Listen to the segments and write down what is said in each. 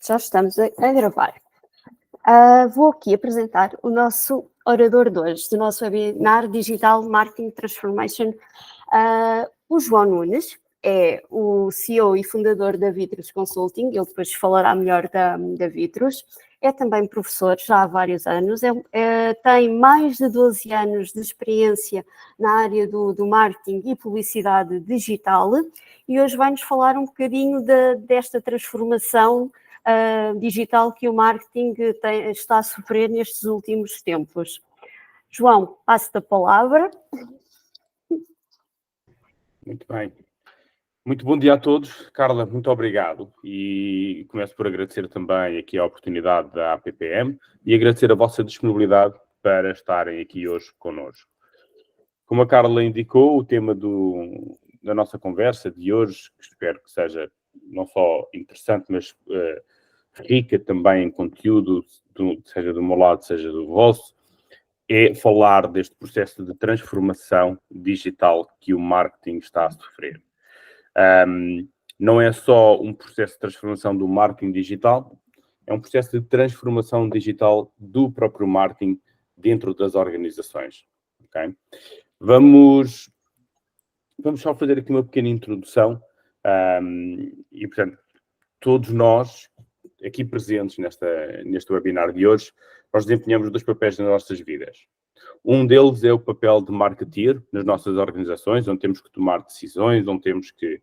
Já estamos a gravar. Vou aqui apresentar o nosso orador de hoje, do nosso webinar Digital Marketing Transformation. O João Nunes é o CEO e fundador da Vitrus Consulting, ele depois falará melhor da Vitrus. É também professor já há vários anos, tem mais de 12 anos de experiência na área do marketing e publicidade digital e hoje vai-nos falar um bocadinho desta transformação digital que o marketing está a sofrer nestes últimos tempos. João, passo-te a palavra. Muito bem. Muito bom dia a todos. Carla, muito obrigado. E começo por agradecer também aqui a oportunidade da APPM e agradecer a vossa disponibilidade para estarem aqui hoje connosco. Como a Carla indicou, o tema da nossa conversa de hoje, que espero que seja não só interessante, mas rica também em conteúdo, seja do meu lado, seja do vosso, é falar deste processo de transformação digital que o marketing está a sofrer. Não é só um processo de transformação do marketing digital, é um processo de transformação digital do próprio marketing dentro das organizações. Okay? Vamos só fazer aqui uma pequena introdução e, portanto, todos nós aqui presentes neste webinar de hoje, nós desempenhamos dois papéis nas nossas vidas. Um deles é o papel de marketeer nas nossas organizações, onde temos que tomar decisões, onde temos que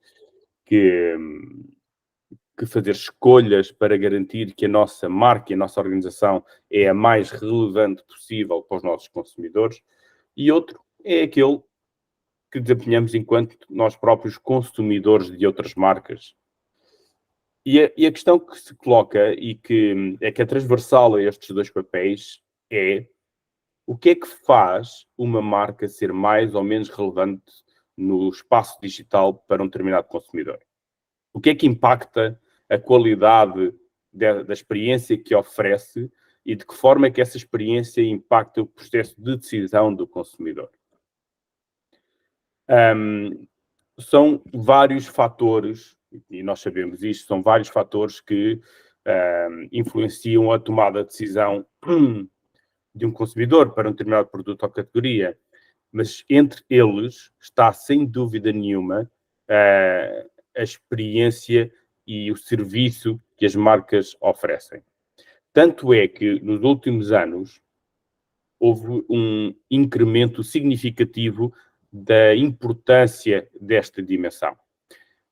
fazer escolhas para garantir que a nossa marca e a nossa organização é a mais relevante possível para os nossos consumidores. E outro é aquele que desempenhamos enquanto nós próprios consumidores de outras marcas. E a questão que se coloca e que é transversal a estes dois papéis é o que é que faz uma marca ser mais ou menos relevante no espaço digital para um determinado consumidor? O que é que impacta a qualidade da experiência que oferece e de que forma é que essa experiência impacta o processo de decisão do consumidor? São vários fatores, e nós sabemos isto, são vários fatores que influenciam a tomada de decisão de um consumidor para um determinado produto ou categoria. Mas entre eles está, sem dúvida nenhuma, a experiência e o serviço que as marcas oferecem. Tanto é que, nos últimos anos, houve um incremento significativo da importância desta dimensão.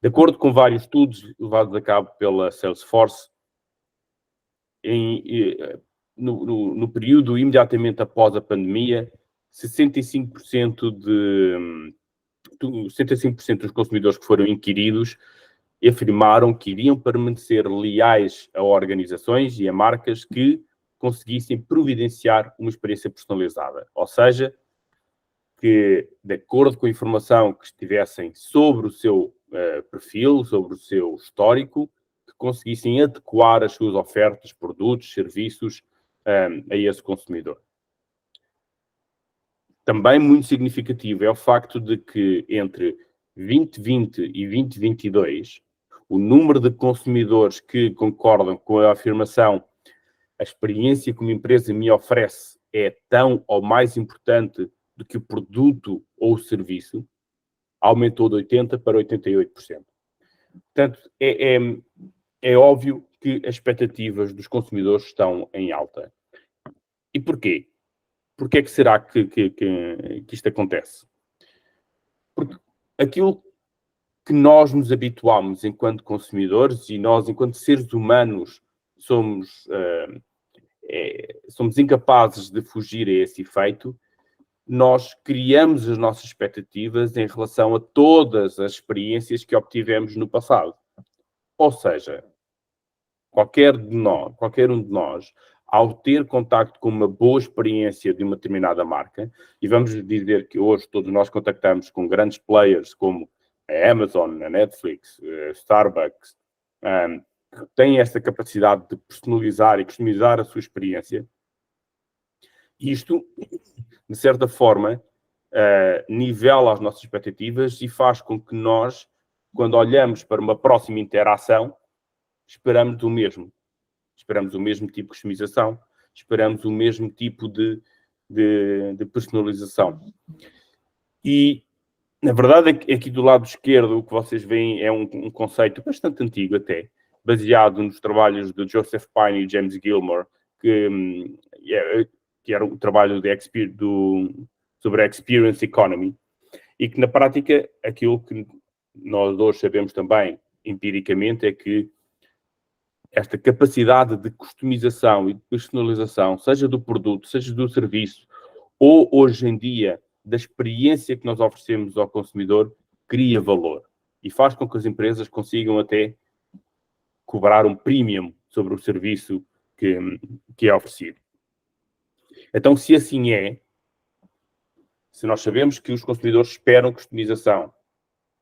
De acordo com vários estudos levados a cabo pela Salesforce, no período imediatamente após a pandemia, 65% dos consumidores que foram inquiridos afirmaram que iriam permanecer leais a organizações e a marcas que conseguissem providenciar uma experiência personalizada. Ou seja, que, de acordo com a informação que estivessem sobre o seu perfil, sobre o seu histórico, que conseguissem adequar as suas ofertas, produtos, serviços a esse consumidor. Também muito significativo é o facto de que entre 2020 e 2022, o número de consumidores que concordam com a afirmação a experiência que uma empresa me oferece é tão ou mais importante do que o produto ou o serviço, aumentou de 80% para 88%. Portanto, é óbvio que as expectativas dos consumidores estão em alta. E porquê? Porquê é que será que isto acontece? Porque aquilo que nós nos habituamos enquanto consumidores e nós, enquanto seres humanos, somos incapazes de fugir a esse efeito, nós criamos as nossas expectativas em relação a todas as experiências que obtivemos no passado. Ou seja, qualquer um de nós, ao ter contacto com uma boa experiência de uma determinada marca, e vamos dizer que hoje todos nós contactamos com grandes players como a Amazon, a Netflix, a Starbucks, que têm essa capacidade de personalizar e customizar a sua experiência. Isto, de certa forma, nivela as nossas expectativas e faz com que nós, quando olhamos para uma próxima interação, esperamos o mesmo. esperamos o mesmo tipo de customização, esperamos o mesmo tipo de personalização. E, na verdade, aqui do lado esquerdo, o que vocês veem é um conceito bastante antigo até, baseado nos trabalhos de Joseph Pine e James Gilmore, que era o trabalho sobre a Experience Economy, e que, na prática, aquilo que nós hoje sabemos também, empiricamente, é que esta capacidade de customização e de personalização, seja do produto, seja do serviço, ou, hoje em dia, da experiência que nós oferecemos ao consumidor, cria valor e faz com que as empresas consigam até cobrar um premium sobre o serviço que é oferecido. Então, se assim é, se nós sabemos que os consumidores esperam customização,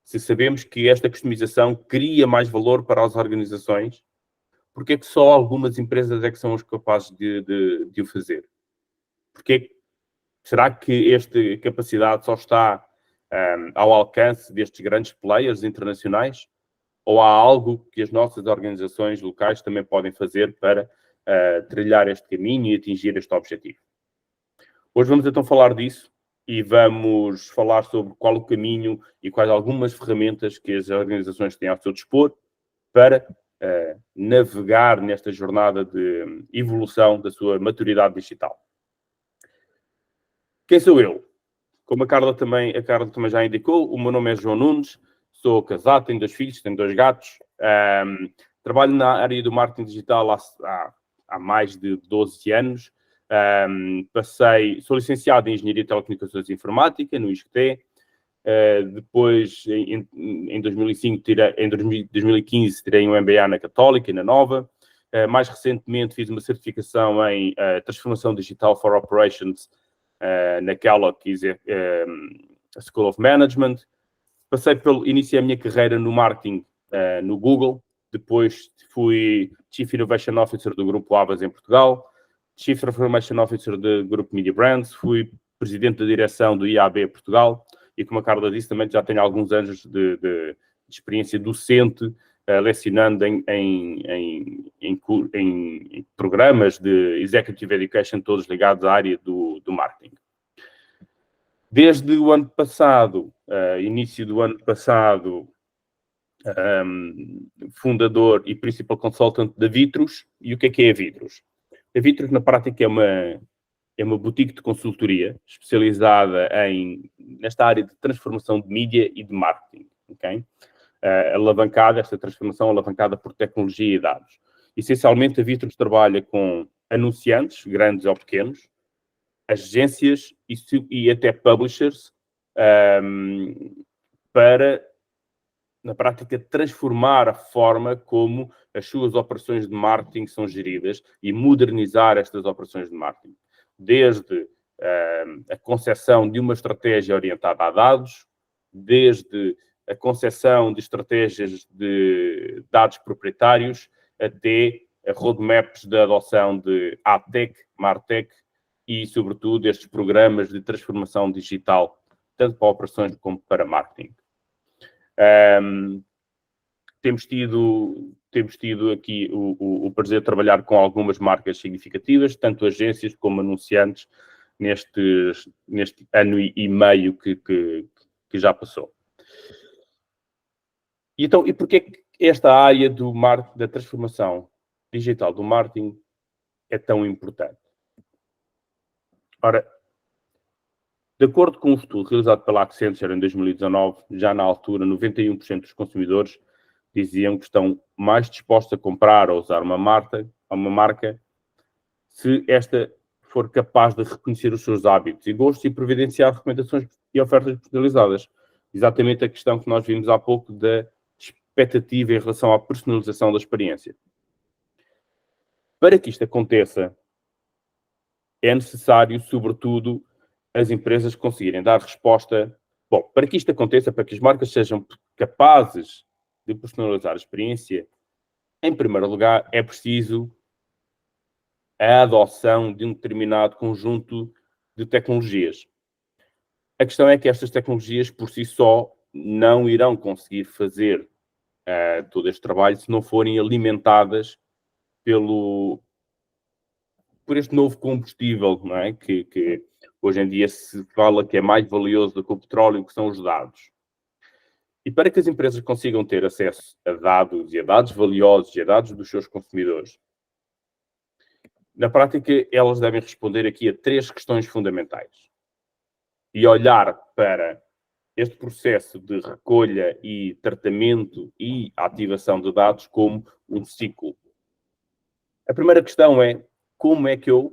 se sabemos que esta customização cria mais valor para as organizações, porque é que só algumas empresas é que são as capazes de o fazer? Será que esta capacidade só está ao alcance destes grandes players internacionais? Ou há algo que as nossas organizações locais também podem fazer para trilhar este caminho e atingir este objetivo? Hoje vamos então falar disso e vamos falar sobre qual o caminho e quais algumas ferramentas que as organizações têm ao seu dispor para navegar nesta jornada de evolução da sua maturidade digital. Quem sou eu? Como a Carla também já indicou, o meu nome é João Nunes, sou casado, tenho 2 filhos, tenho 2 gatos, trabalho na área do marketing digital há mais de 12 anos, sou licenciado em Engenharia de Telecomunicações e Informática, no ISCTE, depois, em 2015, tirei um MBA na Católica e na Nova. Mais recentemente, fiz uma certificação em Transformação Digital for Operations na Kellogg School of Management. Iniciei a minha carreira no marketing no Google. Depois fui Chief Innovation Officer do Grupo Abas em Portugal, Chief Transformation Officer do Grupo Media Brands, fui presidente da direção do IAB Portugal. E como a Carla disse, também já tenho alguns anos de experiência docente, lecionando em programas de Executive Education, todos ligados à área do marketing. Desde o ano passado, início do ano passado, fundador e principal consultant da Vitros. E o que é a Vitros? A Vitros, na prática, é uma boutique de consultoria especializada nesta área de transformação de mídia e de marketing. Okay? Esta transformação alavancada por tecnologia e dados. Essencialmente, a Vitros trabalha com anunciantes, grandes ou pequenos, agências e até publishers, para, na prática, transformar a forma como as suas operações de marketing são geridas e modernizar estas operações de marketing. Desde a concepção de uma estratégia orientada a dados, desde a concepção de estratégias de dados proprietários, até roadmaps de adoção de AdTech, MarTech e, sobretudo, estes programas de transformação digital, tanto para operações como para marketing. Temos tido aqui o prazer de trabalhar com algumas marcas significativas, tanto agências como anunciantes, neste ano e meio que já passou. Então, e porquê que esta área da transformação digital do marketing é tão importante? Ora, de acordo com um estudo realizado pela Accenture em 2019, já na altura, 91% dos consumidores diziam que estão mais dispostos a comprar ou usar uma marca se esta for capaz de reconhecer os seus hábitos e gostos e providenciar recomendações e ofertas personalizadas. Exatamente a questão que nós vimos há pouco da expectativa em relação à personalização da experiência. Para que isto aconteça, é necessário, sobretudo, as empresas conseguirem dar resposta. Bom, para que isto aconteça, para que as marcas sejam capazes de personalizar a experiência, em primeiro lugar, é preciso a adoção de um determinado conjunto de tecnologias. A questão é que estas tecnologias, por si só, não irão conseguir fazer todo este trabalho se não forem alimentadas por este novo combustível, não é? Que hoje em dia se fala que é mais valioso do que o petróleo, que são os dados. E para que as empresas consigam ter acesso a dados, e a dados valiosos, e a dados dos seus consumidores, na prática, elas devem responder aqui a 3 questões fundamentais. E olhar para este processo de recolha e tratamento e ativação de dados como um ciclo. A primeira questão é: como é que eu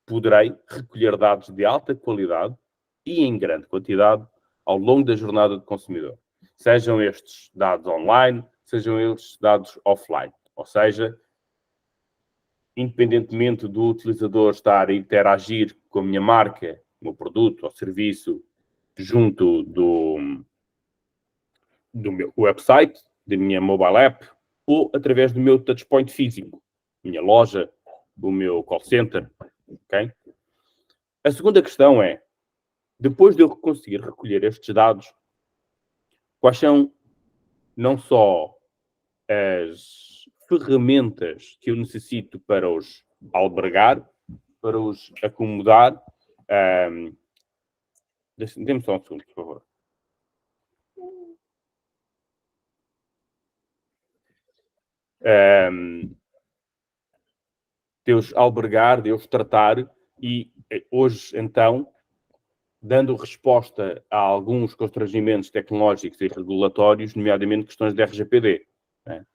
poderei recolher dados de alta qualidade e em grande quantidade ao longo da jornada do consumidor? Sejam estes dados online, sejam estes dados offline. Ou seja, independentemente do utilizador estar a interagir com a minha marca, o meu produto ou serviço, junto do meu website, da minha mobile app, ou através do meu touchpoint físico, minha loja, o meu call center. Okay? A segunda questão é: depois de eu conseguir recolher estes dados, quais são não só as ferramentas que eu necessito para os albergar, para os acomodar. Dê-me só um segundo, por favor. De os albergar, de os tratar, e hoje, então, dando resposta a alguns constrangimentos tecnológicos e regulatórios, nomeadamente questões de RGPD. Né?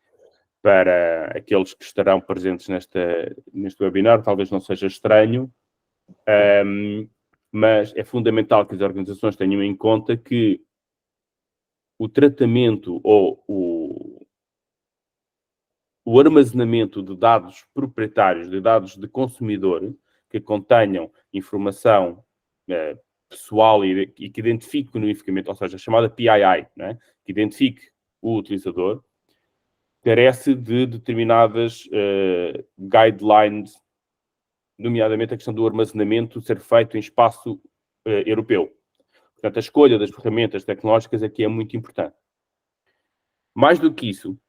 Para aqueles que estarão presentes neste webinar, talvez não seja estranho, mas é fundamental que as organizações tenham em conta que o tratamento ou o armazenamento de dados proprietários, de dados de consumidor, que contenham informação pessoal e que identifique o unificamento, ou seja, a chamada PII, né? Que identifique o utilizador, carece de determinadas guidelines, nomeadamente a questão do armazenamento ser feito em espaço europeu. Portanto, a escolha das ferramentas tecnológicas aqui é muito importante. Mais do que isso,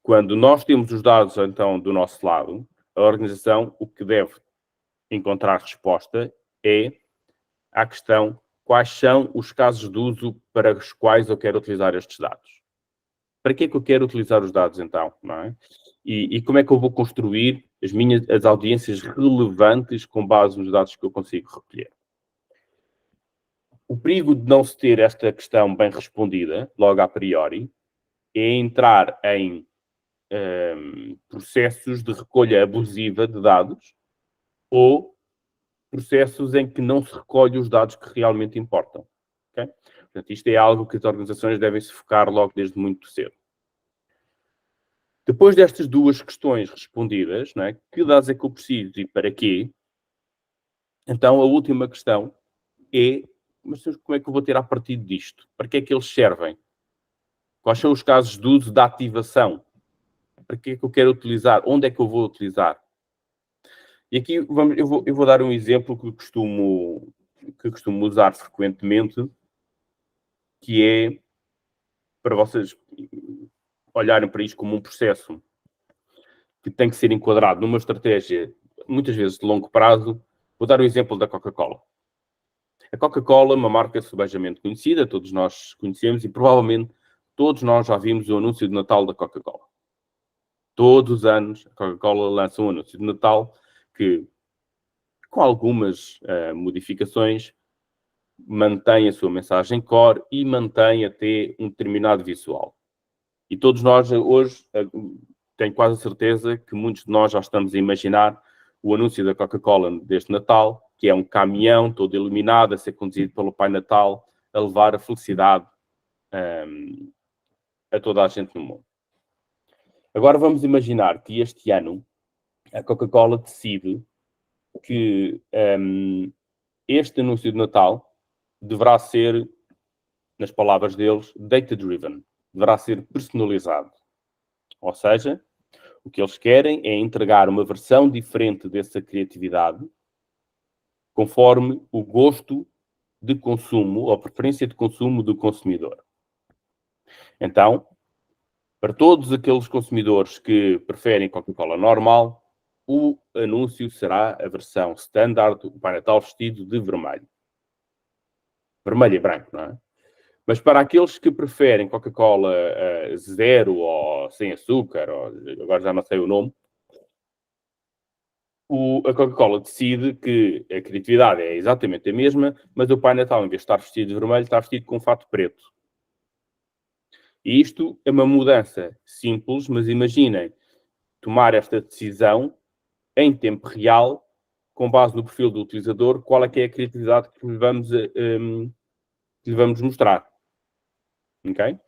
quando nós temos os dados, então, do nosso lado, a organização, o que deve encontrar resposta é à questão: quais são os casos de uso para os quais eu quero utilizar estes dados? Para que é que eu quero utilizar os dados, então? Não é? E como é que eu vou construir as audiências relevantes com base nos dados que eu consigo recolher? O perigo de não se ter esta questão bem respondida, logo a priori, é entrar em processos de recolha abusiva de dados ou processos em que não se recolhe os dados que realmente importam. Okay? Portanto, isto é algo que as organizações devem se focar logo desde muito cedo. Depois destas duas questões respondidas, não é? Que dados é que eu preciso e para quê? Então, a última questão é: mas como é que eu vou ter a partir disto? Para que é que eles servem? Quais são os casos de uso da ativação? Para que é que eu quero utilizar? Onde é que eu vou utilizar? E aqui eu vou dar um exemplo que costumo usar frequentemente, que é para vocês olharem para isto como um processo que tem que ser enquadrado numa estratégia, muitas vezes de longo prazo. Vou dar o exemplo da Coca-Cola. A Coca-Cola é uma marca subejamente conhecida, todos nós conhecemos e provavelmente todos nós já vimos o anúncio de Natal da Coca-Cola. Todos os anos a Coca-Cola lança um anúncio de Natal que, com algumas modificações, mantém a sua mensagem core e mantém até um determinado visual. E todos nós hoje, tenho quase a certeza que muitos de nós já estamos a imaginar o anúncio da Coca-Cola deste Natal, que é um caminhão todo iluminado, a ser conduzido pelo Pai Natal, a levar a felicidade a toda a gente no mundo. Agora vamos imaginar que este ano a Coca-Cola decide que este anúncio de Natal deverá ser, nas palavras deles, data-driven. Deverá ser personalizado. Ou seja, o que eles querem é entregar uma versão diferente dessa criatividade conforme o gosto de consumo ou a preferência de consumo do consumidor. Então, Para todos aqueles consumidores que preferem Coca-Cola normal, o anúncio será a versão standard, o Pai Natal vestido de vermelho. Vermelho e branco, não é? Mas para aqueles que preferem Coca-Cola zero ou sem açúcar, ou, agora já não sei o nome, a Coca-Cola decide que a criatividade é exatamente a mesma, mas o Pai Natal, em vez de estar vestido de vermelho, está vestido com um fato preto. E isto é uma mudança simples, mas imaginem tomar esta decisão em tempo real, com base no perfil do utilizador, qual é que é a criatividade que lhe vamos mostrar. Ok?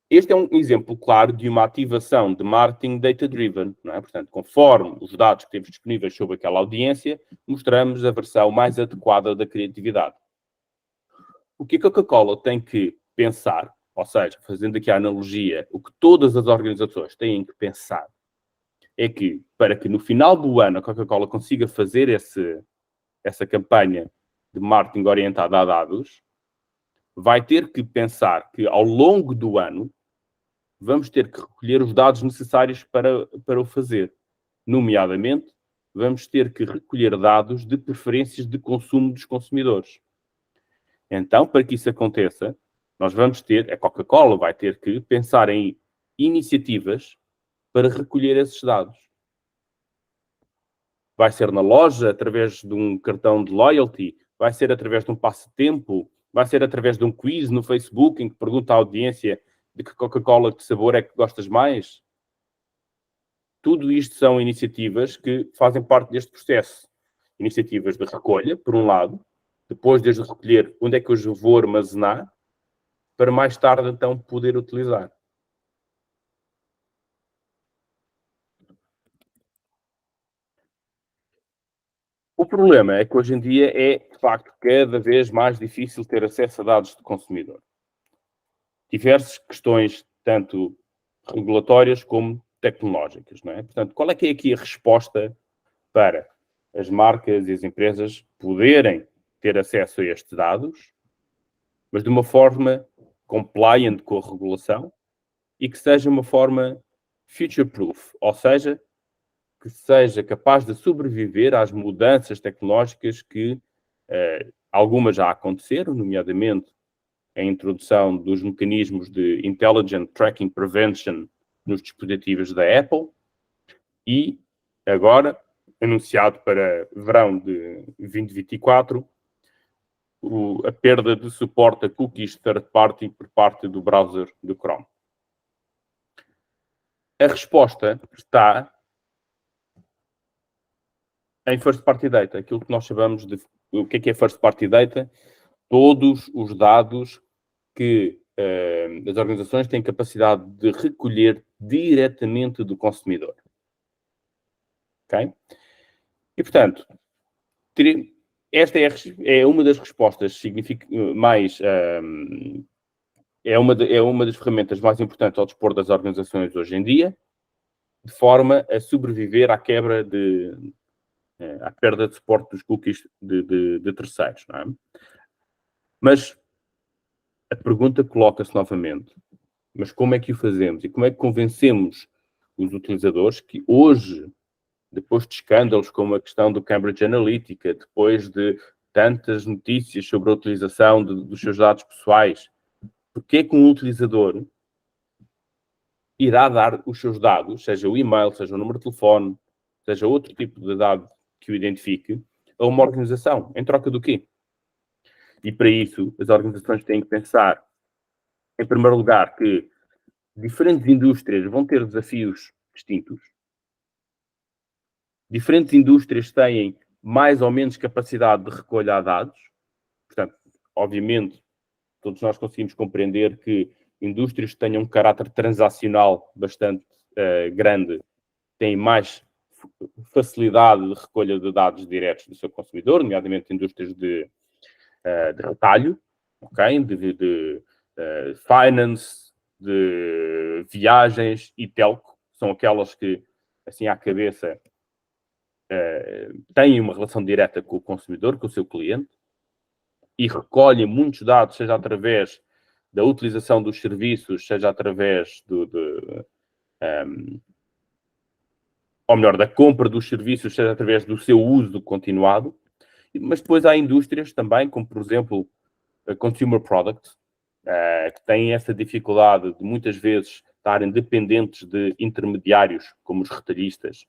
Este é um exemplo claro de uma ativação de marketing data-driven. Não é? Portanto, conforme os dados que temos disponíveis sobre aquela audiência, mostramos a versão mais adequada da criatividade. O que a Coca-Cola tem que pensar, ou seja, fazendo aqui a analogia, o que todas as organizações têm que pensar, é que, para que no final do ano a Coca-Cola consiga fazer essa campanha de marketing orientada a dados, vai ter que pensar que, ao longo do ano, vamos ter que recolher os dados necessários para o fazer. Nomeadamente, vamos ter que recolher dados de preferências de consumo dos consumidores. Então, para que isso aconteça, nós vamos ter, a Coca-Cola vai ter que pensar em iniciativas para recolher esses dados. Vai ser na loja, através de um cartão de loyalty, vai ser através de um passatempo, vai ser através de um quiz no Facebook em que pergunta à audiência de que Coca-Cola de sabor é que gostas mais. Tudo isto são iniciativas que fazem parte deste processo. Iniciativas de recolha, por um lado, depois de recolher onde é que eu os vou armazenar, para mais tarde então poder utilizar. O problema é que hoje em dia é, de facto, cada vez mais difícil ter acesso a dados de consumidor. Diversas questões, tanto regulatórias como tecnológicas, não é? Portanto, qual é que é aqui a resposta para as marcas e as empresas poderem ter acesso a estes dados, mas de uma forma compliant com a regulação e que seja uma forma future-proof, ou seja, que seja capaz de sobreviver às mudanças tecnológicas que algumas já aconteceram, nomeadamente a introdução dos mecanismos de Intelligent Tracking Prevention nos dispositivos da Apple e agora, anunciado para verão de 2024, a perda de suporte a cookies third party por parte do browser do Chrome. A resposta está em First Party Data, aquilo que nós chamamos de... O que é First Party Data? Todos os dados que as organizações têm capacidade de recolher diretamente do consumidor. Ok? E, portanto, esta é uma das respostas mais... é uma das ferramentas mais importantes ao dispor das organizações hoje em dia, de forma a sobreviver à quebra à perda de suporte dos cookies de terceiros. Não é? Mas a pergunta coloca-se novamente. Mas como é que o fazemos? E como é que convencemos os utilizadores que hoje, depois de escândalos como a questão do Cambridge Analytica, depois de tantas notícias sobre a utilização dos seus dados pessoais, porque é que um utilizador irá dar os seus dados, seja o e-mail, seja o número de telefone, seja outro tipo de dado que o identifique, a uma organização? Em troca do quê? E para isso, as organizações têm que pensar, em primeiro lugar, que diferentes indústrias vão ter desafios distintos. Diferentes indústrias têm mais ou menos capacidade de recolha de dados. Portanto, obviamente, todos nós conseguimos compreender que indústrias que tenham um caráter transacional bastante grande têm mais facilidade de recolha de dados diretos do seu consumidor, nomeadamente indústrias de retalho, okay? de finance, de viagens e telco. São aquelas que, assim à cabeça, têm uma relação direta com o consumidor, com o seu cliente, e recolhem muitos dados, seja através da utilização dos serviços, seja através ou melhor, da compra dos serviços, seja através do seu uso continuado. Mas depois há indústrias também, como por exemplo a consumer products, que têm essa dificuldade de muitas vezes estarem dependentes de intermediários, como os retalhistas,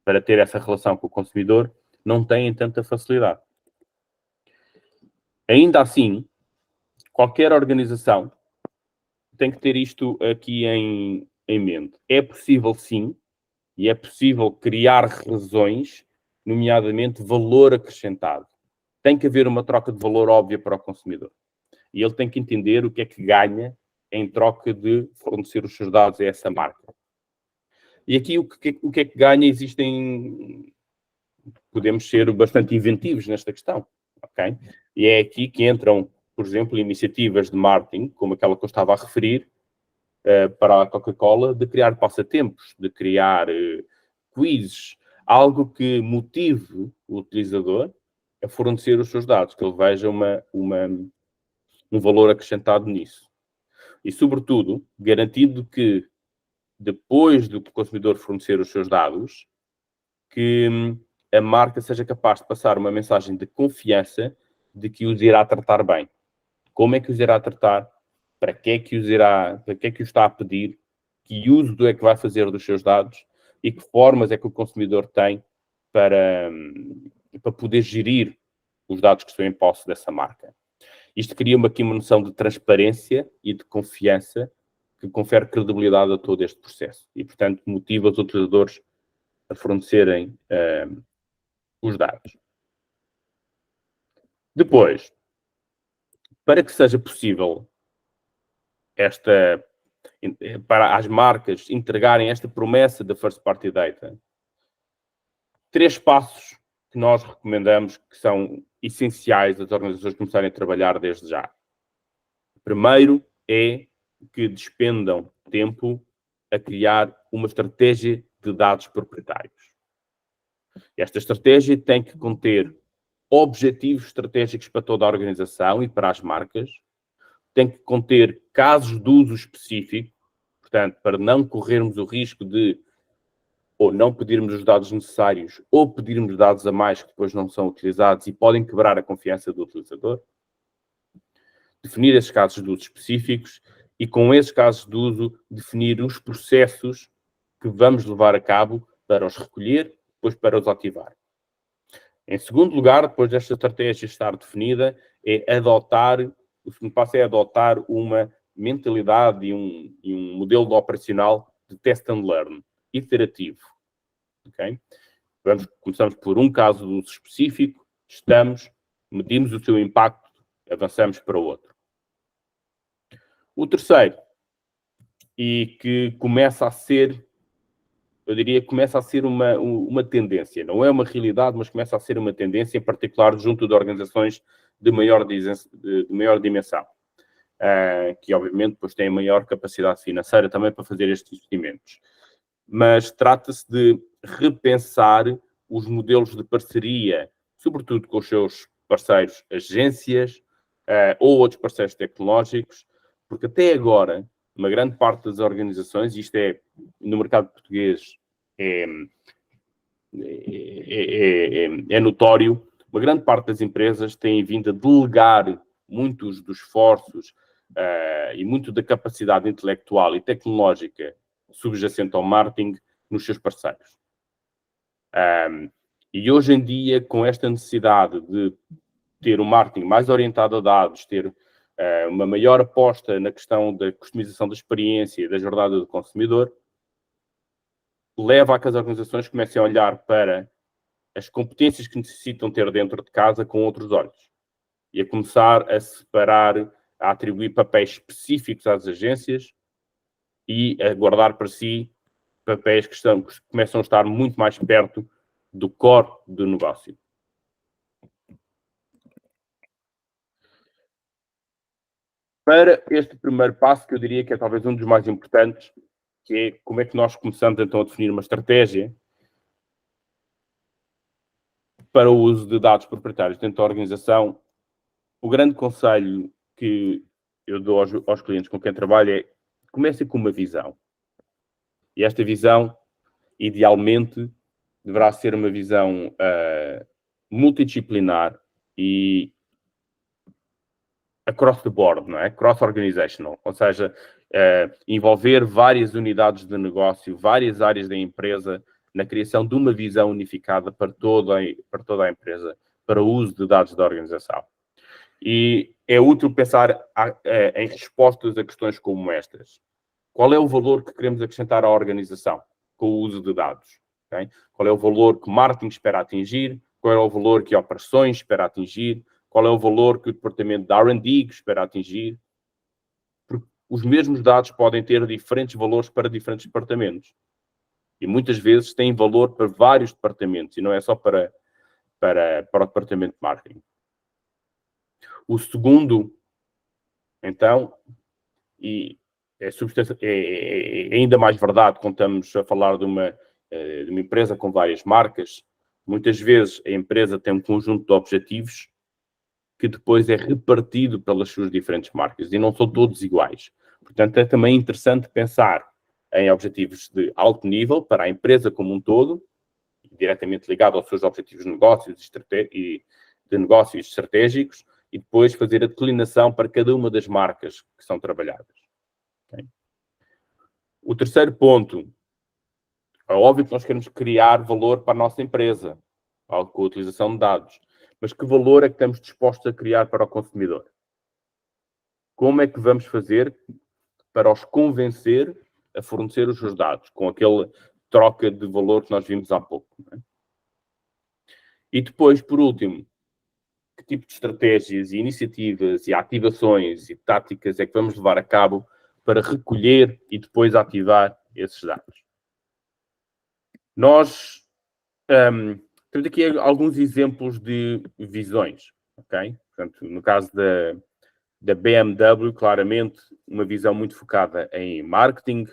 para ter essa relação com o consumidor, não têm tanta facilidade. Ainda assim, qualquer organização tem que ter isto aqui em mente. É possível, sim, e é possível criar razões, nomeadamente valor acrescentado. Tem que haver uma troca de valor óbvia para o consumidor. E ele tem que entender o que é que ganha em troca de fornecer os seus dados a essa marca. E aqui o que é que ganha? Podemos ser bastante inventivos nesta questão, ok? E é aqui que entram, por exemplo, iniciativas de marketing, como aquela que eu estava a referir, para a Coca-Cola, de criar passatempos, de criar quizzes, algo que motive o utilizador a fornecer os seus dados, que ele veja um valor acrescentado nisso. E, sobretudo, garantindo que, depois do consumidor fornecer os seus dados, que a marca seja capaz de passar uma mensagem de confiança de que os irá tratar bem. Como é que os irá tratar? Para que é que os está a pedir? Que uso é que vai fazer dos seus dados? E que formas é que o consumidor tem para poder gerir os dados que estão em posse dessa marca? Isto cria aqui uma noção de transparência e de confiança que confere credibilidade a todo este processo. E, portanto, motiva os utilizadores a fornecerem os dados. Depois, para que seja possível para as marcas entregarem esta promessa da First Party Data, 3 passos que nós recomendamos que são essenciais as organizações começarem a trabalhar desde já. Primeiro é que despendam tempo a criar uma estratégia de dados proprietários. Esta estratégia tem que conter objetivos estratégicos para toda a organização e para as marcas, tem que conter casos de uso específico, portanto, para não corrermos o risco de ou não pedirmos os dados necessários ou pedirmos dados a mais que depois não são utilizados e podem quebrar a confiança do utilizador. Definir esses casos de uso específicos e, com esses casos de uso, definir os processos que vamos levar a cabo para os recolher, depois para os ativar. Em segundo lugar, depois desta estratégia estar definida, o segundo passo é adotar uma mentalidade e um modelo operacional de test and learn, iterativo. Okay? Começamos por um caso de uso específico, medimos o seu impacto, avançamos para o outro. O terceiro, e que começa a ser, eu diria que começa a ser uma tendência, não é uma realidade, mas começa a ser uma tendência, em particular junto de organizações de maior dimensão, que obviamente depois têm maior capacidade financeira também para fazer estes investimentos. Mas trata-se de repensar os modelos de parceria, sobretudo com os seus parceiros, agências ou outros parceiros tecnológicos, porque até agora, uma grande parte das organizações, isto é, no mercado português, é notório, uma grande parte das empresas têm vindo a delegar muitos dos esforços e muito da capacidade intelectual e tecnológica subjacente ao marketing nos seus parceiros. E hoje em dia, com esta necessidade de ter um marketing mais orientado a dados, ter uma maior aposta na questão da customização da experiência e da jornada do consumidor, leva a que as organizações comecem a olhar para as competências que necessitam ter dentro de casa com outros olhos e a começar a separar, a atribuir papéis específicos às agências e a guardar para si papéis que começam a estar muito mais perto do core do negócio. Para este primeiro passo, que eu diria que é talvez um dos mais importantes, que é como é que nós começamos então a definir uma estratégia para o uso de dados proprietários dentro da organização, o grande conselho que eu dou aos clientes com quem trabalho é: comecem com uma visão. E esta visão, idealmente, deverá ser uma visão multidisciplinar e across the board, não é? Cross-organizational, ou seja, envolver várias unidades de negócio, várias áreas da empresa na criação de uma visão unificada para toda a empresa, para o uso de dados da organização. E é útil pensar em respostas a questões como estas. Qual é o valor que queremos acrescentar à organização com o uso de dados? Okay? Qual é o valor que o marketing espera atingir? Qual é o valor que a operações espera atingir? Qual é o valor que o departamento de R&D espera atingir? Porque os mesmos dados podem ter diferentes valores para diferentes departamentos. E muitas vezes têm valor para vários departamentos, e não é só para o departamento de marketing. O segundo, então, e é ainda mais verdade quando estamos a falar de uma empresa com várias marcas, muitas vezes a empresa tem um conjunto de objetivos que depois é repartido pelas suas diferentes marcas e não são todos iguais. Portanto, é também interessante pensar em objetivos de alto nível para a empresa como um todo, diretamente ligado aos seus objetivos de negócios e de negócios estratégicos, e depois fazer a declinação para cada uma das marcas que são trabalhadas. Okay? O terceiro ponto, é óbvio que nós queremos criar valor para a nossa empresa, com a utilização de dados. Mas que valor é que estamos dispostos a criar para o consumidor? Como é que vamos fazer para os convencer a fornecer os seus dados, com aquela troca de valor que nós vimos há pouco? Não é? E depois, por último, que tipo de estratégias e iniciativas e ativações e táticas é que vamos levar a cabo para recolher e depois ativar esses dados? Nós temos aqui alguns exemplos de visões, ok? Portanto, no caso da BMW, claramente, uma visão muito focada em marketing,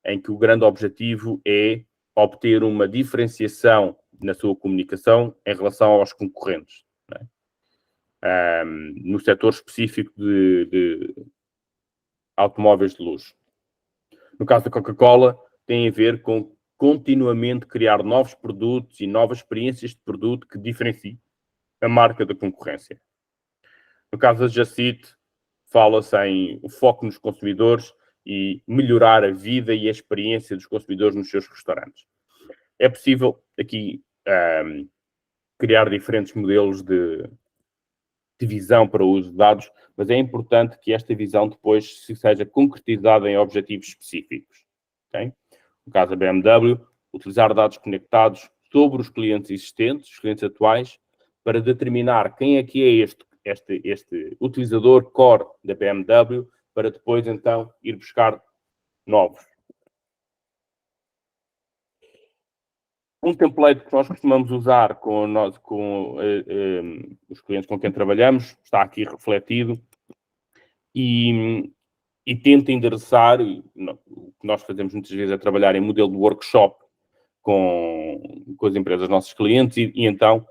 em que o grande objetivo é obter uma diferenciação na sua comunicação em relação aos concorrentes, não é? No setor específico de automóveis de luxo. No caso da Coca-Cola, tem a ver com continuamente criar novos produtos e novas experiências de produto que diferenciem a marca da concorrência. No caso da Just Eat, fala-se em o foco nos consumidores e melhorar a vida e a experiência dos consumidores nos seus restaurantes. É possível aqui criar diferentes modelos de visão para o uso de dados, mas é importante que esta visão depois seja concretizada em objetivos específicos. Okay? No caso da BMW, utilizar dados conectados sobre os clientes existentes, os clientes atuais, para determinar quem é que é este utilizador core da BMW, para depois, então, ir buscar novos. Um template que nós costumamos usar com os clientes com quem trabalhamos, está aqui refletido, e tenta endereçar, o que nós fazemos muitas vezes é trabalhar em modelo de workshop com as empresas dos nossos clientes e então,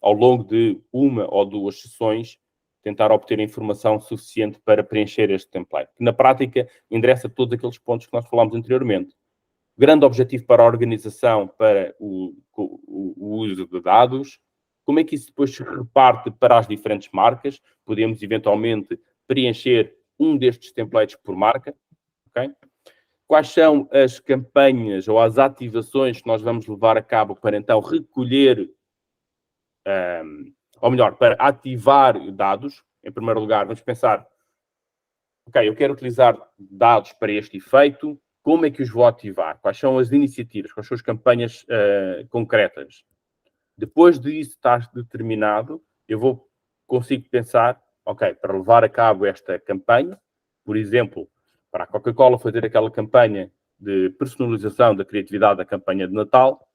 ao longo de uma ou duas sessões, tentar obter a informação suficiente para preencher este template, que na prática endereça todos aqueles pontos que nós falámos anteriormente. Grande objetivo para a organização, para o uso de dados, como é que isso depois se reparte para as diferentes marcas, podemos eventualmente preencher um destes templates por marca, ok? Quais são as campanhas ou as ativações que nós vamos levar a cabo para então recolher, ou melhor, para ativar dados? Em primeiro lugar, vamos pensar, ok, eu quero utilizar dados para este efeito, como é que os vou ativar? Quais são as iniciativas? Quais são as campanhas concretas? Depois disso estar determinado, eu consigo pensar, ok, para levar a cabo esta campanha, por exemplo, para a Coca-Cola fazer aquela campanha de personalização da criatividade da campanha de Natal,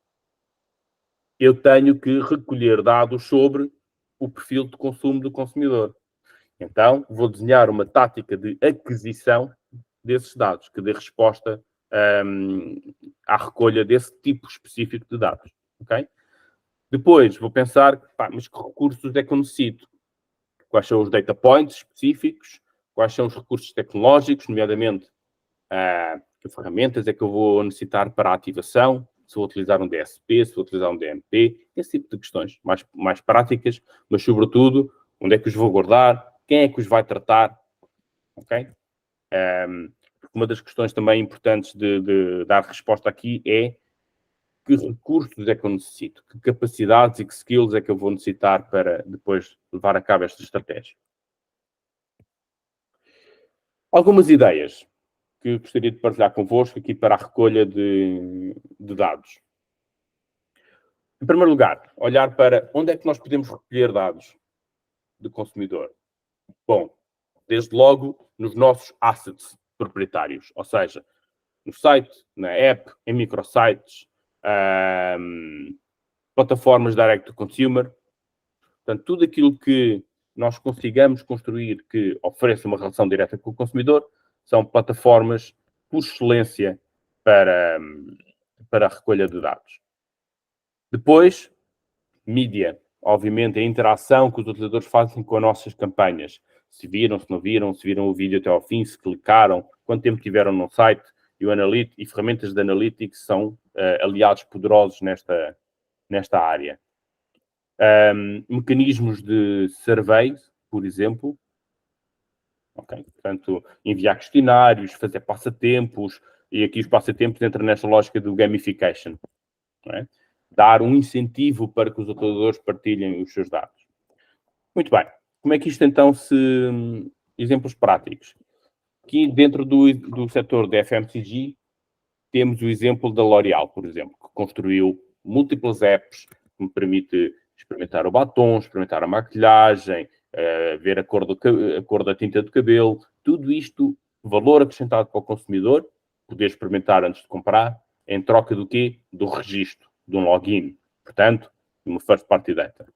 eu tenho que recolher dados sobre o perfil de consumo do consumidor. Então, vou desenhar uma tática de aquisição desses dados, que dê resposta à recolha desse tipo específico de dados. Ok? Depois, vou pensar, mas que recursos é que eu necessito? quais são os data points específicos, quais são os recursos tecnológicos, nomeadamente que ferramentas é que eu vou necessitar para a ativação, se vou utilizar um DSP, se vou utilizar um DMP, esse tipo de questões mais práticas, mas sobretudo, onde é que os vou guardar, quem é que os vai tratar, ok? Uma das questões também importantes de dar resposta aqui é que recursos é que eu necessito, que capacidades e que skills é que eu vou necessitar para depois levar a cabo esta estratégia. Algumas ideias que gostaria de partilhar convosco aqui para a recolha de dados. Em primeiro lugar, olhar para onde é que nós podemos recolher dados do consumidor. Bom, desde logo nos nossos assets proprietários, ou seja, no site, na app, em microsites, plataformas direct to consumer. Portanto, tudo aquilo que nós consigamos construir que ofereça uma relação direta com o consumidor são plataformas por excelência para a recolha de dados. Depois, mídia. Obviamente, a interação que os utilizadores fazem com as nossas campanhas. Se viram, se não viram, se viram o vídeo até ao fim, se clicaram, quanto tempo tiveram no site. E ferramentas de analytics são aliados poderosos nesta área. Mecanismos de survey, por exemplo. Okay? Portanto, enviar questionários, fazer passatempos, e aqui os passatempos entram nesta lógica do gamification. Não é? Dar um incentivo para que os utilizadores partilhem os seus dados. Muito bem. Como é que isto então exemplos práticos. Aqui dentro do setor da FMCG, temos o exemplo da L'Oréal, por exemplo, que construiu múltiplas apps que me permite experimentar o batom, experimentar a maquilhagem, ver a cor da tinta do cabelo. Tudo isto, valor acrescentado para o consumidor, poder experimentar antes de comprar, em troca do quê? Do registro, de um login. Portanto, uma first party data.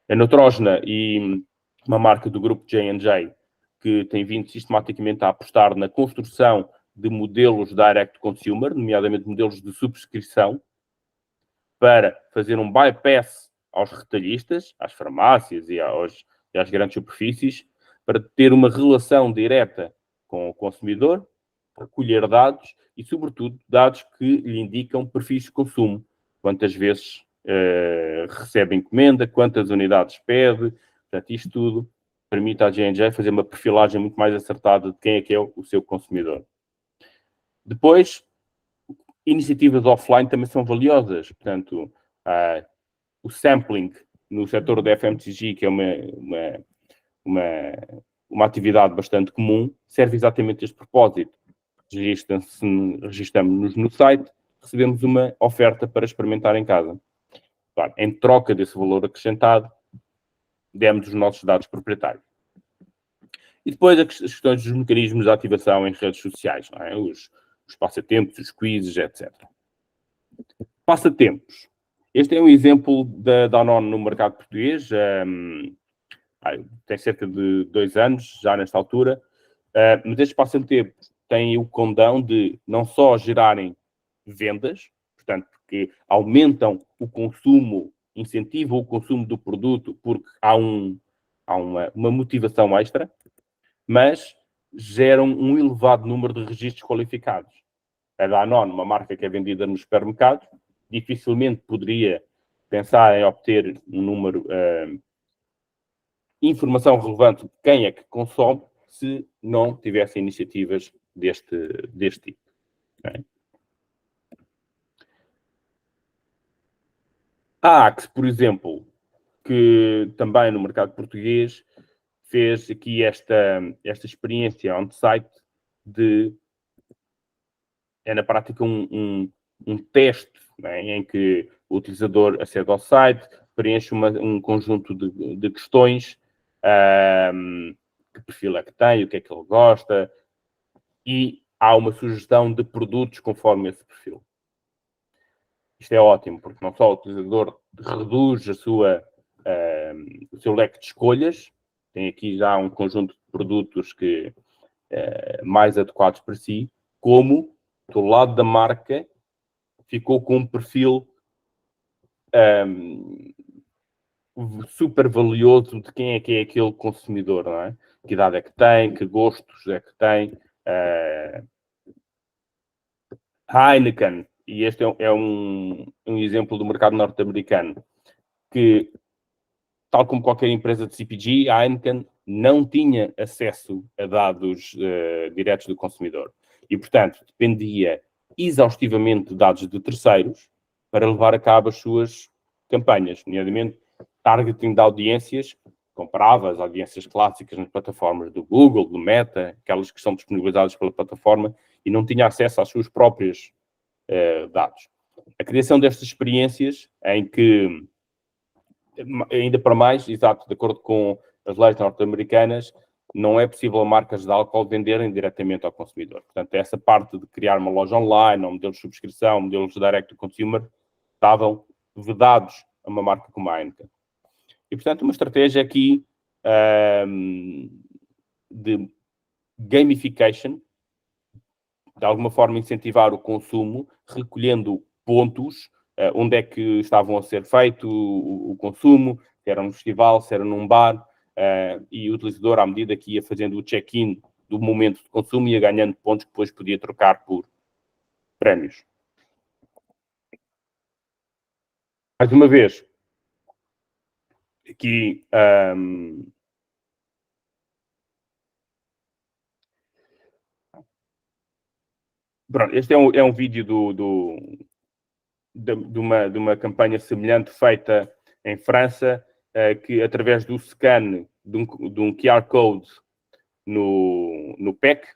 A Neutrogena e uma marca do grupo J&J que tem vindo sistematicamente a apostar na construção de modelos direct consumer, nomeadamente modelos de subscrição, para fazer um bypass aos retalhistas, às farmácias e às grandes superfícies, para ter uma relação direta com o consumidor, recolher dados e, sobretudo, dados que lhe indicam perfis de consumo. Quantas vezes recebe encomenda, quantas unidades pede. Portanto, isto tudo permite à J&J fazer uma perfilagem muito mais acertada de quem é que é o seu consumidor. Depois, iniciativas offline também são valiosas. Portanto, o sampling no setor da FMCG, que é uma atividade bastante comum, serve exatamente a este propósito. Registramos-nos no site, recebemos uma oferta para experimentar em casa. Claro, em troca desse valor acrescentado, demos os nossos dados proprietários. E depois as questões dos mecanismos de ativação em redes sociais, não é? Os passatempos, os quizzes, etc. Passatempos. Este é um exemplo da Danone no mercado português. Tem cerca de 2 anos, já nesta altura. Mas estes passatempos têm o condão de não só gerarem vendas, portanto, porque aumentam o consumo, incentivam o consumo do produto, porque há uma motivação extra, mas geram um elevado número de registros qualificados. A Danone, uma marca que é vendida nos supermercados, dificilmente poderia pensar em obter um número, informação relevante de quem é que consome, se não tivesse iniciativas deste tipo. Okay? A Axe, por exemplo, que também no mercado português fez aqui esta experiência on-site na prática um teste, né, em que o utilizador acede ao site, preenche um conjunto de questões, que perfil é que tem, o que é que ele gosta, e há uma sugestão de produtos conforme esse perfil. Isto é ótimo, porque não só o utilizador reduz o seu leque de escolhas, tem aqui já um conjunto de produtos mais adequados para si, como do lado da marca ficou com um perfil super valioso de quem é aquele consumidor, não é? Que idade é que tem, que gostos é que tem. Heineken, e este é um exemplo do mercado norte-americano, que, tal como qualquer empresa de CPG, a Heineken não tinha acesso a dados diretos do consumidor. E, portanto, dependia exaustivamente de dados de terceiros para levar a cabo as suas campanhas, nomeadamente targeting de audiências, comprava as audiências clássicas nas plataformas do Google, do Meta, aquelas que são disponibilizadas pela plataforma, e não tinha acesso às suas próprias dados. A criação destas experiências em que, ainda para mais, exato, de acordo com as leis norte-americanas, não é possível a marcas de álcool venderem diretamente ao consumidor. Portanto, essa parte de criar uma loja online, ou modelos de subscrição, modelos de direct to consumer, estavam vedados a uma marca como a Heineken. E, portanto, uma estratégia aqui de gamification, de alguma forma incentivar o consumo, recolhendo pontos, onde é que estavam a ser feito o consumo, se era num festival, se era num bar, e o utilizador, à medida que ia fazendo o check-in do momento de consumo, ia ganhando pontos que depois podia trocar por prémios. Mais uma vez, aqui pronto, este é um vídeo de uma campanha semelhante feita em França, que através do scan de um QR Code no PEC,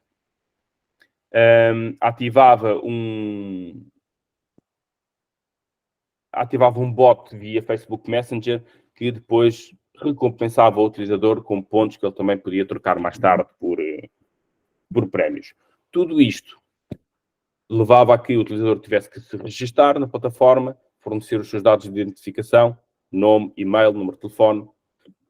ativava um bot via Facebook Messenger que depois recompensava o utilizador com pontos que ele também podia trocar mais tarde por prémios. Tudo isto levava a que o utilizador tivesse que se registar na plataforma, fornecer os seus dados de identificação, nome, e-mail, número de telefone,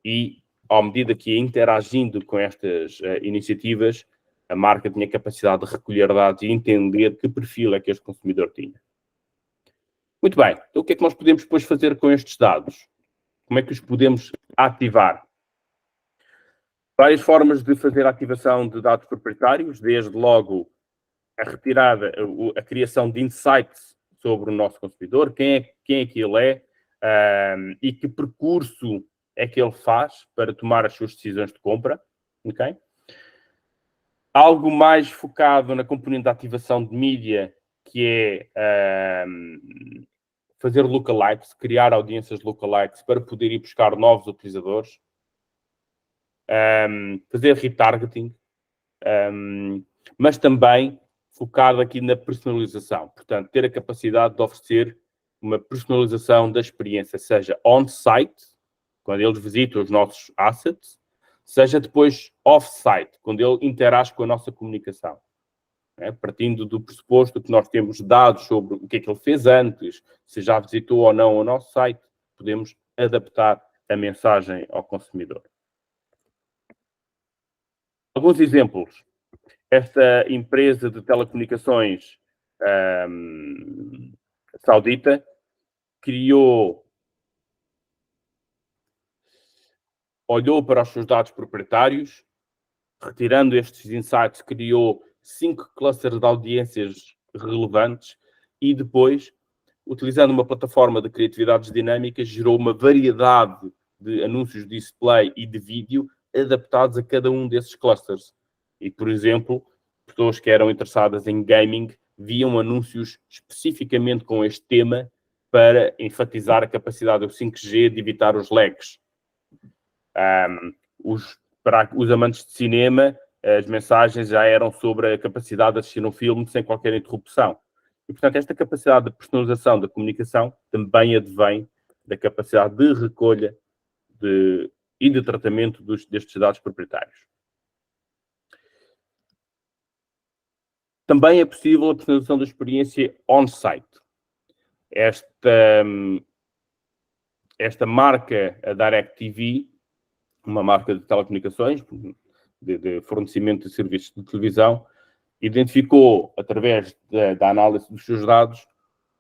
e, à medida que ia interagindo com estas iniciativas, a marca tinha capacidade de recolher dados e entender que perfil é que este consumidor tinha. Muito bem, então o que é que nós podemos depois fazer com estes dados? Como é que os podemos ativar? Várias formas de fazer a ativação de dados proprietários, desde logo a retirada, a criação de insights sobre o nosso consumidor, quem é que ele é, e que percurso é que ele faz para tomar as suas decisões de compra, ok? Algo mais focado na componente de ativação de mídia, que é fazer lookalikes, criar audiências lookalikes para poder ir buscar novos utilizadores, fazer retargeting, mas também focado aqui na personalização. Portanto, ter a capacidade de oferecer uma personalização da experiência, seja on-site, quando eles visitam os nossos assets, seja depois off-site, quando ele interage com a nossa comunicação. Partindo do pressuposto que nós temos dados sobre o que é que ele fez antes, se já visitou ou não o nosso site, podemos adaptar a mensagem ao consumidor. Alguns exemplos. Esta empresa de telecomunicações saudita olhou para os seus dados proprietários, retirando estes insights, criou 5 clusters de audiências relevantes e depois, utilizando uma plataforma de criatividades dinâmicas, gerou uma variedade de anúncios de display e de vídeo adaptados a cada um desses clusters. E, por exemplo, pessoas que eram interessadas em gaming viam anúncios especificamente com este tema para enfatizar a capacidade do 5G de evitar os lags. Para os amantes de cinema, as mensagens já eram sobre a capacidade de assistir um filme sem qualquer interrupção. E, portanto, esta capacidade de personalização da comunicação também advém da capacidade de recolha e de tratamento destes dados proprietários. Também é possível a personalização da experiência on-site. Esta marca, a DirecTV, uma marca de telecomunicações, de fornecimento de serviços de televisão, identificou, através da análise dos seus dados,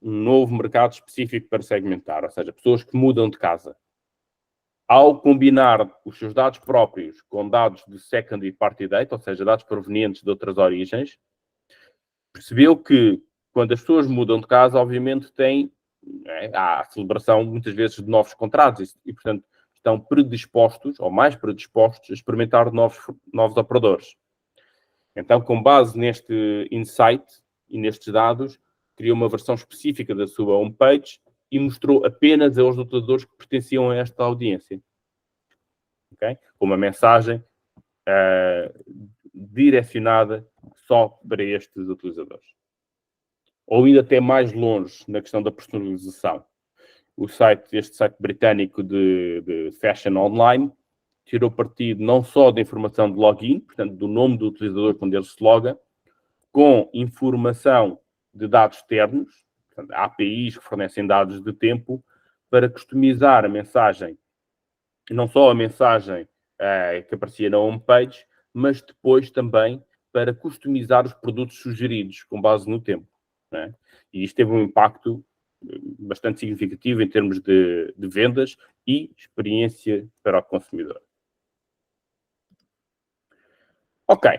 um novo mercado específico para segmentar, ou seja, pessoas que mudam de casa. Ao combinar os seus dados próprios com dados de secondary party data, ou seja, dados provenientes de outras origens, percebeu que quando as pessoas mudam de casa, obviamente há a celebração muitas vezes de novos contratos e, portanto, estão predispostos, ou mais predispostos, a experimentar novos operadores. Então, com base neste insight e nestes dados, criou uma versão específica da sua homepage e mostrou apenas aos utilizadores que pertenciam a esta audiência. Okay? Com uma mensagem direcionada só para estes utilizadores. Ou ainda até mais longe na questão da personalização. Este site britânico de fashion online tirou partido não só da informação de login, portanto, do nome do utilizador quando ele se loga, com informação de dados externos, portanto, APIs que fornecem dados de tempo, para customizar a mensagem, não só a mensagem que aparecia na homepage, mas depois também para customizar os produtos sugeridos com base no tempo. Né? E isto teve um impacto bastante significativo em termos de vendas e experiência para o consumidor. Ok.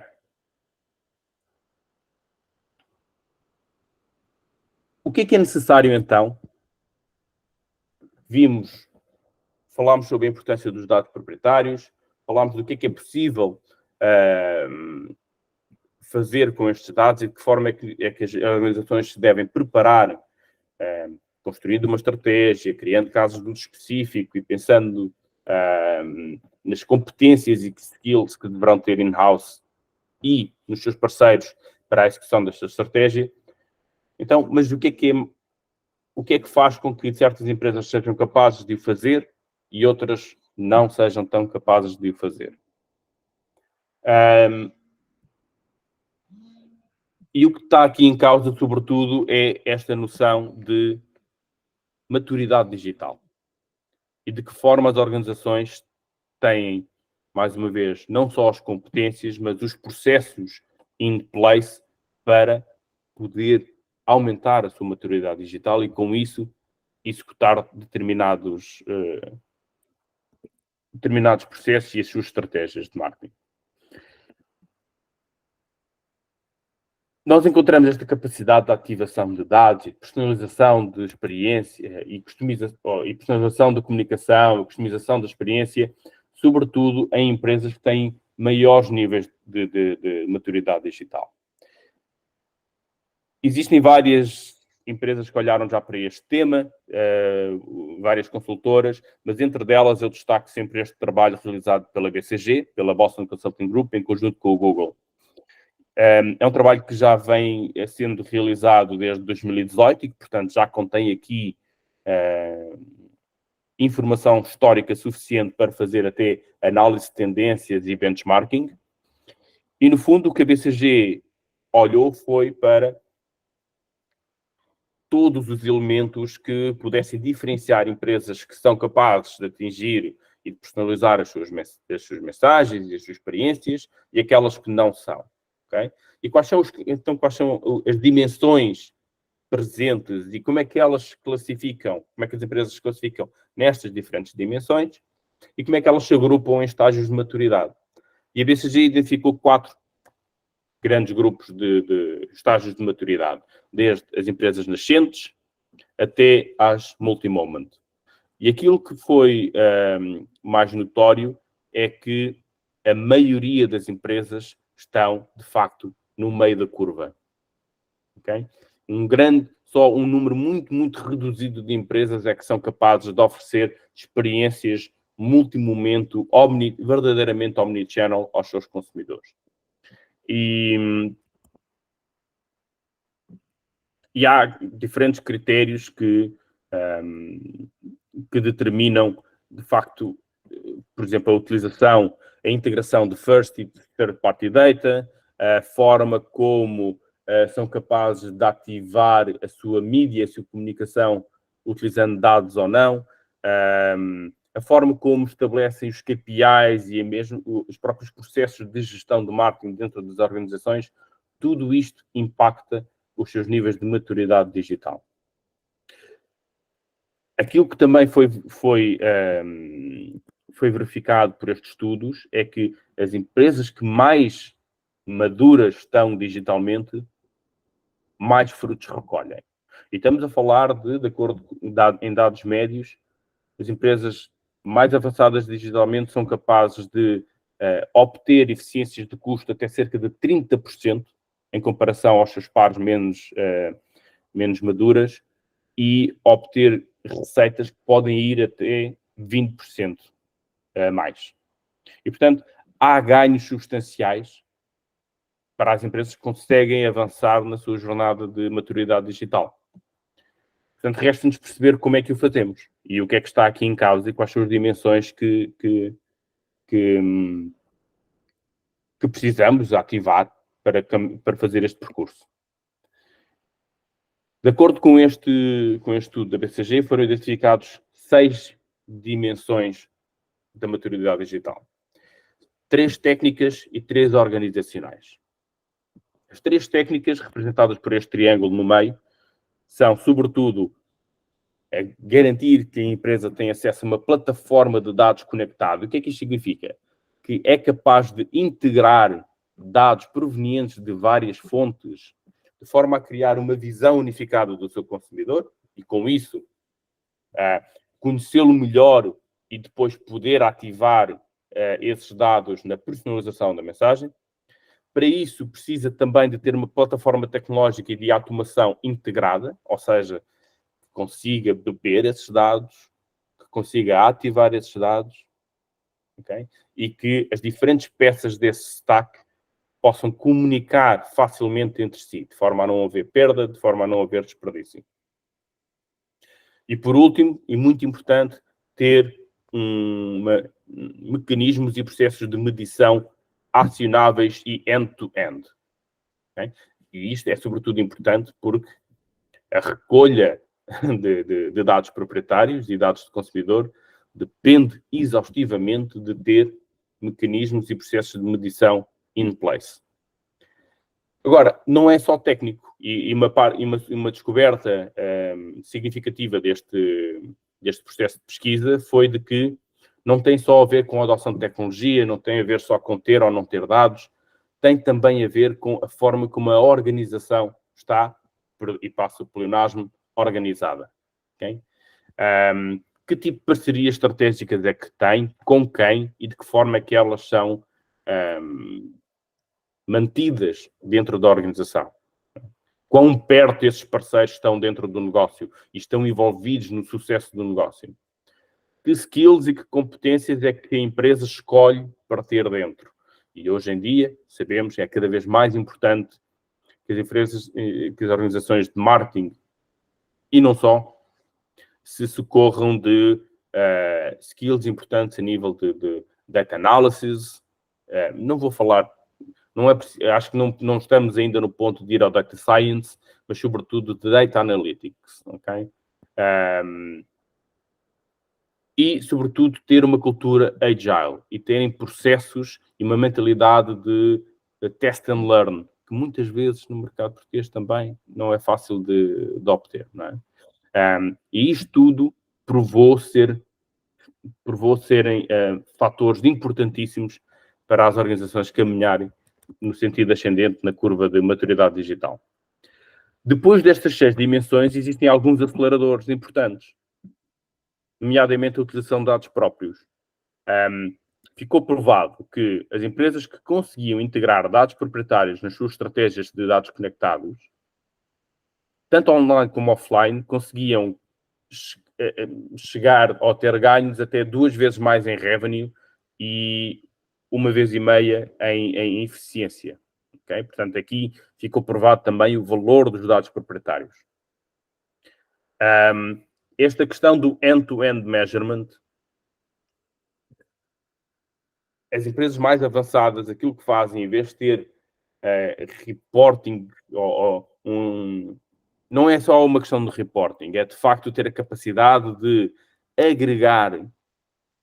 O que é necessário então? Falámos sobre a importância dos dados proprietários, falámos do que é possível fazer com estes dados e de que forma é que as organizações se devem preparar, construindo uma estratégia, criando casos de uso específico e pensando nas competências e skills que deverão ter in-house e nos seus parceiros para a execução desta estratégia. Então, mas o que é que faz com que certas empresas sejam capazes de o fazer e outras não sejam tão capazes de o fazer? E o que está aqui em causa, sobretudo, é esta noção de maturidade digital. E de que forma as organizações têm, mais uma vez, não só as competências, mas os processos in place para poder aumentar a sua maturidade digital e, com isso, executar determinados processos e as suas estratégias de marketing. Nós encontramos esta capacidade de ativação de dados, e de personalização de experiência e personalização da comunicação, customização da experiência, sobretudo em empresas que têm maiores níveis de maturidade digital. Existem várias empresas que olharam já para este tema, várias consultoras, mas entre delas eu destaco sempre este trabalho realizado pela BCG, pela Boston Consulting Group, em conjunto com o Google. É um trabalho que já vem sendo realizado desde 2018 e que, portanto, já contém aqui informação histórica suficiente para fazer até análise de tendências e benchmarking. E, no fundo, o que a BCG olhou foi para todos os elementos que pudessem diferenciar empresas que são capazes de atingir e de personalizar as suas mensagens e as suas experiências e aquelas que não são. Okay? E quais são as dimensões presentes e como é que elas classificam, como é que as empresas classificam nestas diferentes dimensões e como é que elas se agrupam em estágios de maturidade. E a BCG identificou 4 grandes grupos de estágios de maturidade, desde as empresas nascentes até às multi-moment. E aquilo que foi mais notório é que a maioria das empresas estão, de facto, no meio da curva. Okay? Só um número muito, muito reduzido de empresas é que são capazes de oferecer experiências multimomento, verdadeiramente omnichannel aos seus consumidores. E há diferentes critérios que determinam, de facto, por exemplo, a utilização, a integração de first e third-party data, a forma como são capazes de ativar a sua mídia, a sua comunicação, utilizando dados ou não, a forma como estabelecem os KPIs e mesmo os próprios processos de gestão de marketing dentro das organizações, tudo isto impacta os seus níveis de maturidade digital. Aquilo que também foi foi verificado por estes estudos é que as empresas que mais maduras estão digitalmente, mais frutos recolhem. E estamos a falar de acordo em dados médios, as empresas mais avançadas digitalmente são capazes de obter eficiências de custo até cerca de 30% em comparação aos seus pares menos maduras e obter receitas que podem ir até 20% mais. E, portanto, há ganhos substanciais para as empresas que conseguem avançar na sua jornada de maturidade digital. Portanto, resta-nos perceber como é que o fazemos e o que é que está aqui em causa e quais são as dimensões que precisamos ativar para fazer este percurso. De acordo com este estudo da BCG, foram identificados 6 dimensões da maturidade digital. 3 técnicas e 3 organizacionais. As 3 técnicas, representadas por este triângulo no meio, são, sobretudo, garantir que a empresa tem acesso a uma plataforma de dados conectado. O que é que isto significa? Que é capaz de integrar dados provenientes de várias fontes, de forma a criar uma visão unificada do seu consumidor e, com isso, conhecê-lo melhor e depois poder ativar esses dados na personalização da mensagem. Para isso, precisa também de ter uma plataforma tecnológica e de automação integrada, ou seja, que consiga beber esses dados, que consiga ativar esses dados, okay? E que as diferentes peças desse stack possam comunicar facilmente entre si, de forma a não haver perda, de forma a não haver desperdício. E por último, e muito importante, ter mecanismos e processos de medição acionáveis e end-to-end. Okay? E isto é sobretudo importante porque a recolha de dados proprietários e dados de consumidor depende exaustivamente de ter mecanismos e processos de medição in place. Agora, não é só técnico, e uma descoberta significativa deste processo de pesquisa foi de que não tem só a ver com a adoção de tecnologia, não tem a ver só com ter ou não ter dados, tem também a ver com a forma como a organização está, e passo o pleonasmo, organizada. Okay? Que tipo de parcerias estratégicas é que tem, com quem e de que forma é que elas são mantidas dentro da organização. Quão perto esses parceiros estão dentro do negócio e estão envolvidos no sucesso do negócio. Que skills e que competências é que a empresa escolhe para ter dentro. E hoje em dia, sabemos que é cada vez mais importante que as empresas, que as organizações de marketing e não só, se socorram de skills importantes a nível de data analysis. Não vou falar, acho que não estamos ainda no ponto de ir ao data science, mas sobretudo de data analytics, ok? E, sobretudo, ter uma cultura agile e terem processos e uma mentalidade de test and learn, que muitas vezes no mercado português também não é fácil de obter, não é? E isto tudo provou serem fatores importantíssimos para as organizações caminharem no sentido ascendente na curva de maturidade digital. Depois destas 6 dimensões, existem alguns aceleradores importantes, nomeadamente a utilização de dados próprios. Ficou provado que as empresas que conseguiam integrar dados proprietários nas suas estratégias de dados conectados, tanto online como offline, conseguiam chegar ou ter ganhos até 2 vezes mais em revenue e 1,5 vezes em eficiência. Okay? Portanto, aqui ficou provado também o valor dos dados proprietários. Esta questão do end-to-end measurement, as empresas mais avançadas, aquilo que fazem, em vez de ter reporting, não é só uma questão de reporting, é de facto ter a capacidade de agregar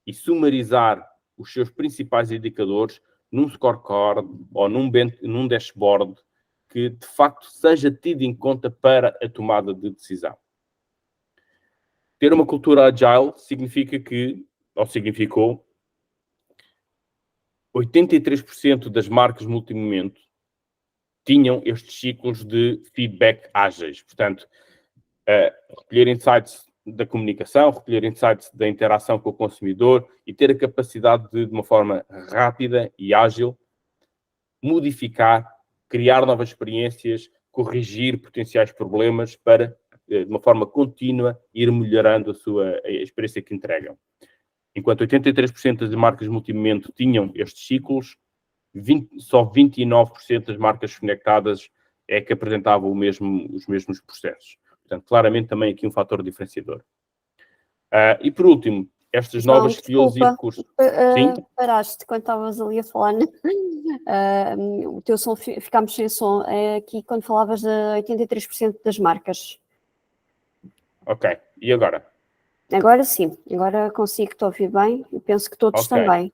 e sumarizar os seus principais indicadores num scorecard ou num dashboard que de facto seja tido em conta para a tomada de decisão. Ter uma cultura agile significou 83% das marcas multimomento tinham estes ciclos de feedback ágeis. Portanto, recolher insights da comunicação, recolher insights da interação com o consumidor e ter a capacidade de uma forma rápida e ágil, modificar, criar novas experiências, corrigir potenciais problemas para, de uma forma contínua, ir melhorando a experiência que entregam. Enquanto 83% das marcas multimomento tinham estes ciclos, só 29% das marcas conectadas é que apresentavam os mesmos processos. Portanto, claramente também aqui um fator diferenciador. E por último, estas novas skills e recursos. Sim? Paraste quando estavas ali a falar. O teu som, ficámos sem som aqui quando falavas de 83% das marcas. Ok, e agora? Agora sim, agora consigo te ouvir bem e penso que todos também.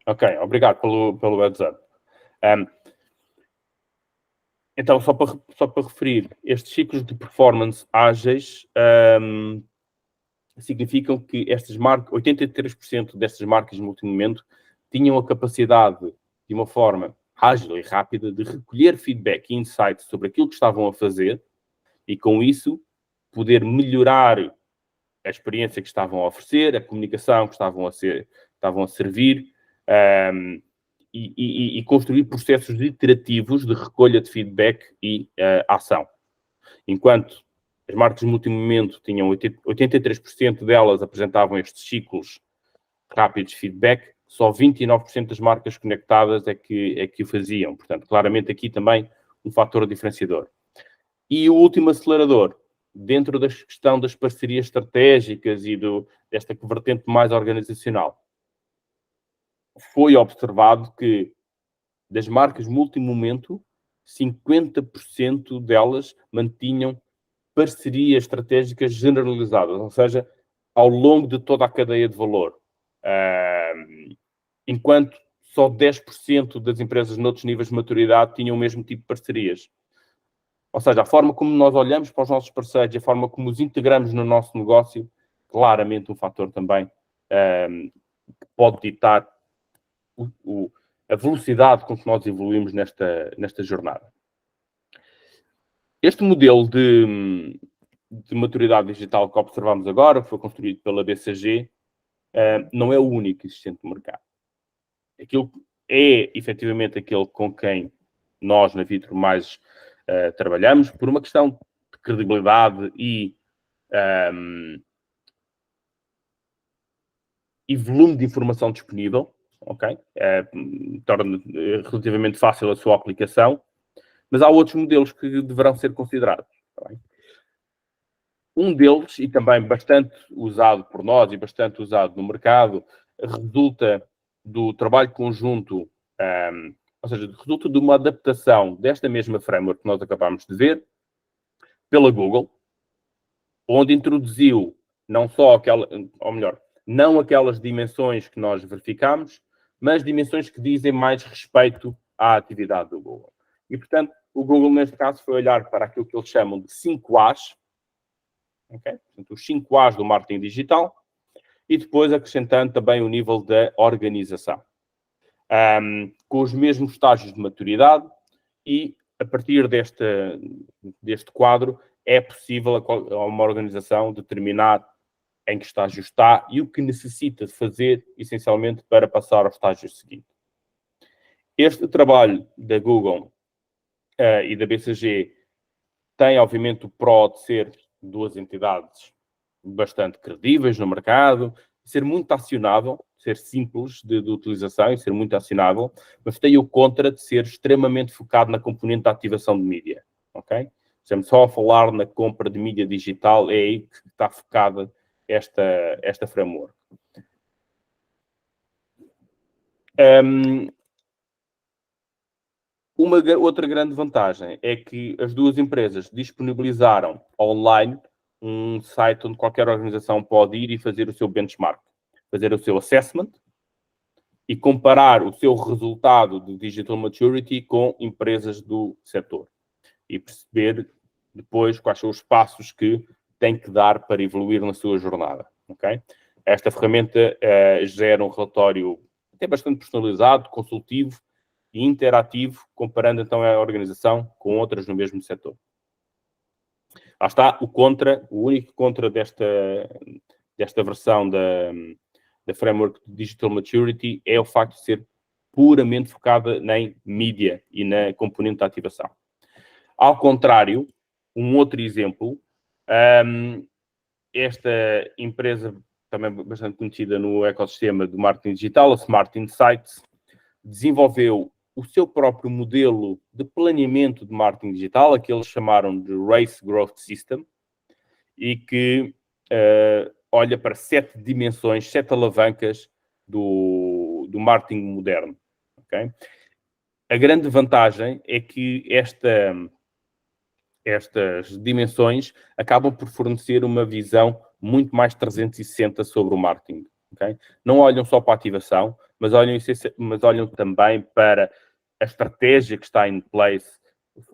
Ok, obrigado pelo WhatsApp. Então, só para referir, estes ciclos de performance ágeis significam que 83% destas marcas multimomento tinham a capacidade, de uma forma ágil e rápida, de recolher feedback e insights sobre aquilo que estavam a fazer e, com isso, poder melhorar a experiência que estavam a oferecer, a comunicação que estavam a servir, e construir processos iterativos de recolha de feedback e ação. Enquanto as marcas multimomento tinham 83% delas apresentavam estes ciclos rápidos de feedback, só 29% das marcas conectadas é que o faziam. Portanto, claramente aqui também um fator diferenciador. E o último acelerador, dentro da questão das parcerias estratégicas e desta vertente mais organizacional, foi observado que das marcas multimomento, 50% delas mantinham parcerias estratégicas generalizadas, ou seja, ao longo de toda a cadeia de valor. Enquanto só 10% das empresas noutros níveis de maturidade tinham o mesmo tipo de parcerias. Ou seja, a forma como nós olhamos para os nossos parceiros e a forma como os integramos no nosso negócio, claramente um fator também que pode ditar a velocidade com que nós evoluímos nesta jornada. Este modelo de maturidade digital que observamos agora, que foi construído pela BCG, não é o único existente no mercado. Aquilo é, efetivamente, aquele com quem nós, na Vitro, mais trabalhamos, por uma questão de credibilidade e volume de informação disponível, ok? Torna relativamente fácil a sua aplicação, mas há outros modelos que deverão ser considerados. Tá bem? Um deles, e também bastante usado por nós e bastante usado no mercado, resulta do trabalho conjunto, ou seja, resulta de uma adaptação desta mesma framework que nós acabámos de ver, pela Google, onde introduziu não só não aquelas dimensões que nós verificámos, mas dimensões que dizem mais respeito à atividade do Google. E, portanto, o Google, neste caso, foi olhar para aquilo que eles chamam de 5 As, okay? Portanto, os 5 As do marketing digital, e depois acrescentando também o nível da organização, com os mesmos estágios de maturidade, e a partir deste quadro é possível a uma organização determinar em que estágio está e o que necessita de fazer, essencialmente, para passar ao estágio seguinte. Este trabalho da Google e da BCG tem, obviamente, o pró de ser duas entidades bastante credíveis no mercado, ser muito acionável, ser simples de utilização e ser muito acionável, mas tem o contra de ser extremamente focado na componente da ativação de mídia, ok? Estamos só a falar na compra de mídia digital, é aí que está focada esta framework. Uma outra grande vantagem é que as duas empresas disponibilizaram online um site onde qualquer organização pode ir e fazer o seu benchmark, fazer o seu assessment e comparar o seu resultado de digital maturity com empresas do setor e perceber depois quais são os passos que tem que dar para evoluir na sua jornada. Okay? Esta ferramenta gera um relatório até bastante personalizado, consultivo e interativo, comparando então a organização com outras no mesmo setor. Lá está o único contra desta versão da Framework Digital Maturity é o facto de ser puramente focada em mídia e na componente da ativação. Ao contrário, um outro exemplo, esta empresa também bastante conhecida no ecossistema do marketing digital, a Smart Insights, desenvolveu o seu próprio modelo de planeamento de marketing digital, que eles chamaram de Race Growth System, e que olha para 7 dimensões, 7 alavancas do marketing moderno. Okay? A grande vantagem é que estas dimensões acabam por fornecer uma visão muito mais 360 sobre o marketing. Okay? Não olham só para a ativação, mas olham também para a estratégia que está em place,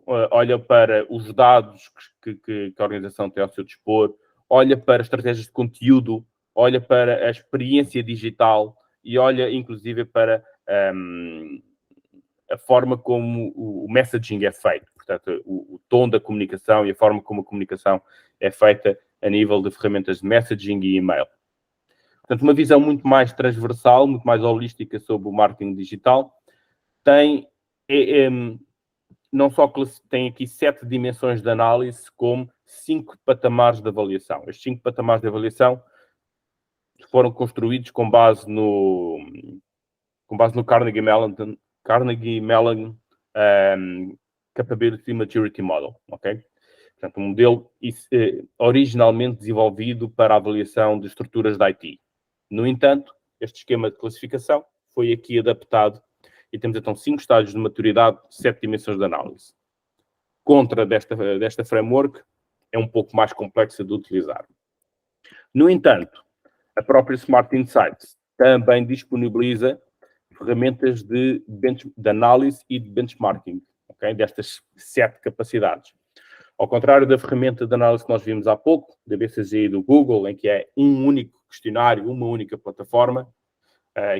olham para os dados que a organização tem ao seu dispor, olha para estratégias de conteúdo, olha para a experiência digital e olha, inclusive, para a forma como o messaging é feito. Portanto, o tom da comunicação e a forma como a comunicação é feita a nível de ferramentas de messaging e e-mail. Portanto, uma visão muito mais transversal, muito mais holística sobre o marketing digital. Não só tem aqui 7 dimensões de análise, como 5 patamares de avaliação. Estes 5 patamares de avaliação foram construídos com base no Carnegie Mellon Capability Maturity Model. Okay? Portanto, um modelo originalmente desenvolvido para a avaliação de estruturas de IT. No entanto, este esquema de classificação foi aqui adaptado e temos então 5 estágios de maturidade, 7 dimensões de análise. Contra desta framework é um pouco mais complexa de utilizar. No entanto, a própria Smart Insights também disponibiliza ferramentas de análise e de benchmarking, okay? Destas 7 capacidades. Ao contrário da ferramenta de análise que nós vimos há pouco, da BCG e do Google, em que é um único questionário, uma única plataforma,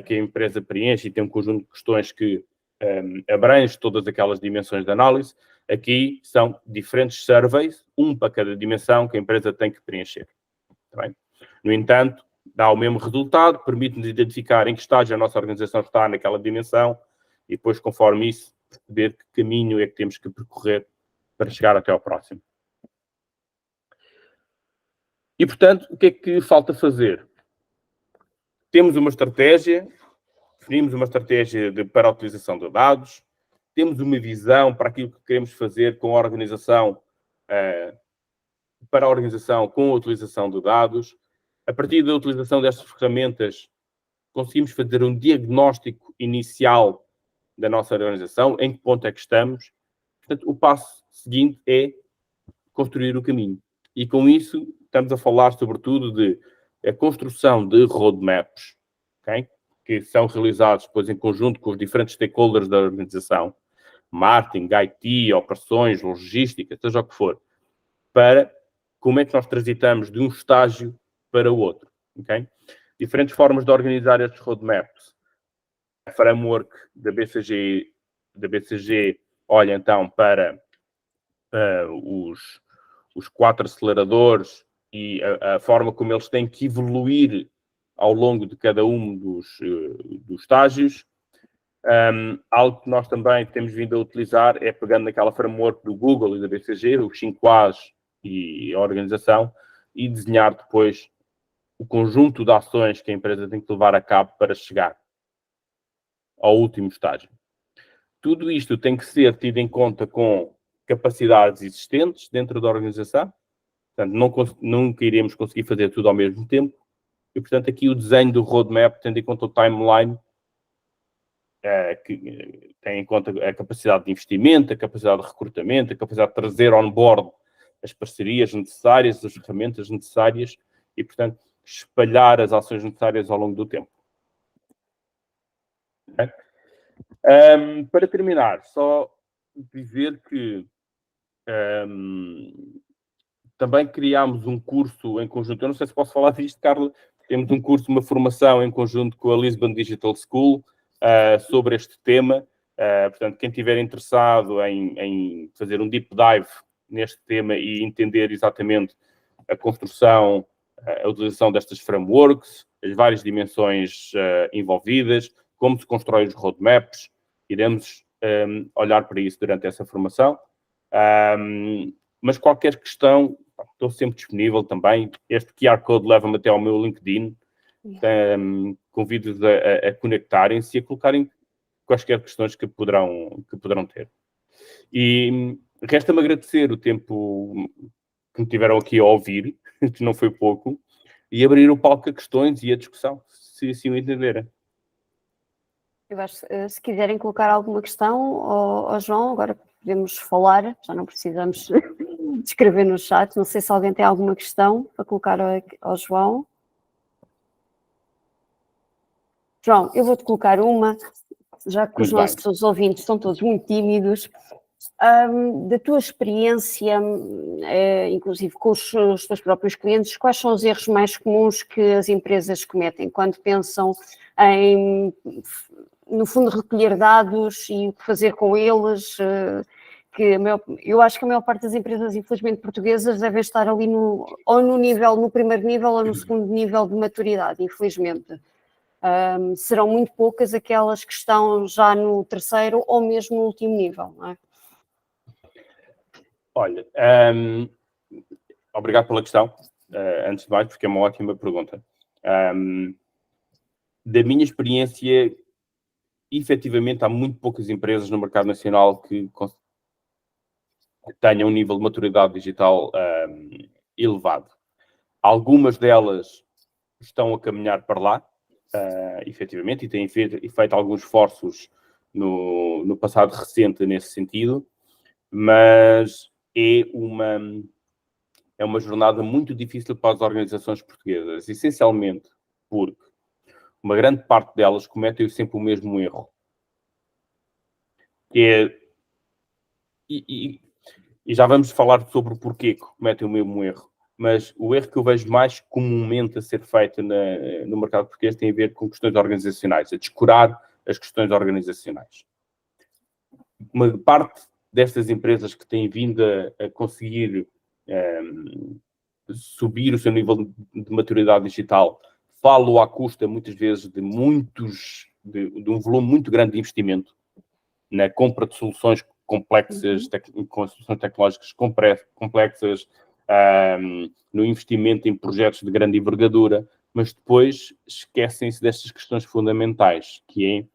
que a empresa preenche e tem um conjunto de questões que abrange todas aquelas dimensões de análise, aqui são diferentes surveys, um para cada dimensão que a empresa tem que preencher. Tá bem? No entanto, dá o mesmo resultado, permite-nos identificar em que estágio a nossa organização está naquela dimensão e depois, conforme isso, perceber que caminho é que temos que percorrer para chegar até ao próximo. E, portanto, o que é que falta fazer? Temos uma estratégia, definimos uma estratégia para a utilização de dados, temos uma visão para aquilo que queremos fazer com a organização, para a organização com a utilização de dados. A partir da utilização destas ferramentas, conseguimos fazer um diagnóstico inicial da nossa organização, em que ponto é que estamos. Portanto, o passo seguinte é construir o caminho. E com isso, estamos a falar, sobretudo, de a construção de roadmaps, okay? Que são realizados depois em conjunto com os diferentes stakeholders da organização, marketing, IT, operações, logística, seja o que for, para como é que nós transitamos de um estágio para o outro. Okay? Diferentes formas de organizar estes roadmaps. A framework da BCG olha então para os 4 aceleradores e a forma como eles têm que evoluir ao longo de cada um dos estágios. Algo que nós também temos vindo a utilizar é pegando naquela framework do Google e da BCG, os 5 A's e a organização, e desenhar depois o conjunto de ações que a empresa tem que levar a cabo para chegar ao último estágio. Tudo isto tem que ser tido em conta com capacidades existentes dentro da organização. Portanto, nunca iremos conseguir fazer tudo ao mesmo tempo. E, portanto, aqui o desenho do roadmap, tendo em conta o timeline, que tem em conta a capacidade de investimento, a capacidade de recrutamento, a capacidade de trazer on board as parcerias necessárias, as ferramentas necessárias e, portanto, espalhar as ações necessárias ao longo do tempo. Okay? Para terminar, só dizer que também criámos um curso em conjunto. Eu não sei se posso falar disto, Carla. Temos um curso, uma formação em conjunto com a Lisbon Digital School, sobre este tema. Portanto, quem estiver interessado em fazer um deep dive neste tema e entender exatamente a construção, a utilização destas frameworks, as várias dimensões envolvidas, como se constrói os roadmaps, iremos olhar para isso durante essa formação. Mas qualquer questão, estou sempre disponível também. Este QR Code leva-me até ao meu LinkedIn. Convido-vos a conectarem-se e a colocarem quaisquer questões que poderão ter. E resta-me agradecer o tempo que me tiveram aqui a ouvir, que não foi pouco, e abrir o palco a questões e a discussão, se assim o entenderem. Eu acho, se quiserem colocar alguma questão ao João, agora podemos falar, já não precisamos de escrever no chat. Não sei se alguém tem alguma questão para colocar ao João. João, eu vou-te colocar uma, já que os nossos ouvintes estão todos muito tímidos. Da tua experiência, inclusive com os teus próprios clientes, quais são os erros mais comuns que as empresas cometem quando pensam em, no fundo, recolher dados e o que fazer com eles? Eu acho que a maior parte das empresas, infelizmente portuguesas, devem estar ali ou no primeiro nível ou no segundo nível de maturidade, infelizmente. Serão muito poucas aquelas que estão já no terceiro ou mesmo no último nível, não é? Olha, obrigado pela questão, antes de mais, porque é uma ótima pergunta. Da minha experiência, efetivamente, há muito poucas empresas no mercado nacional que tenham um nível de maturidade digital elevado. Algumas delas estão a caminhar para lá, efetivamente, e têm feito alguns esforços no passado recente nesse sentido, mas é uma jornada muito difícil para as organizações portuguesas, essencialmente porque uma grande parte delas cometem sempre o mesmo erro. E já vamos falar sobre o porquê que cometem o mesmo erro, mas o erro que eu vejo mais comumente a ser feito no mercado português tem a ver com questões organizacionais, a descurar as questões organizacionais. Uma parte destas empresas que têm vindo a conseguir subir o seu nível de maturidade digital, falo à custa, muitas vezes, de um volume muito grande de investimento na compra de soluções complexas, com soluções tecnológicas complexas, no investimento em projetos de grande envergadura, mas depois esquecem-se destas questões fundamentais, que é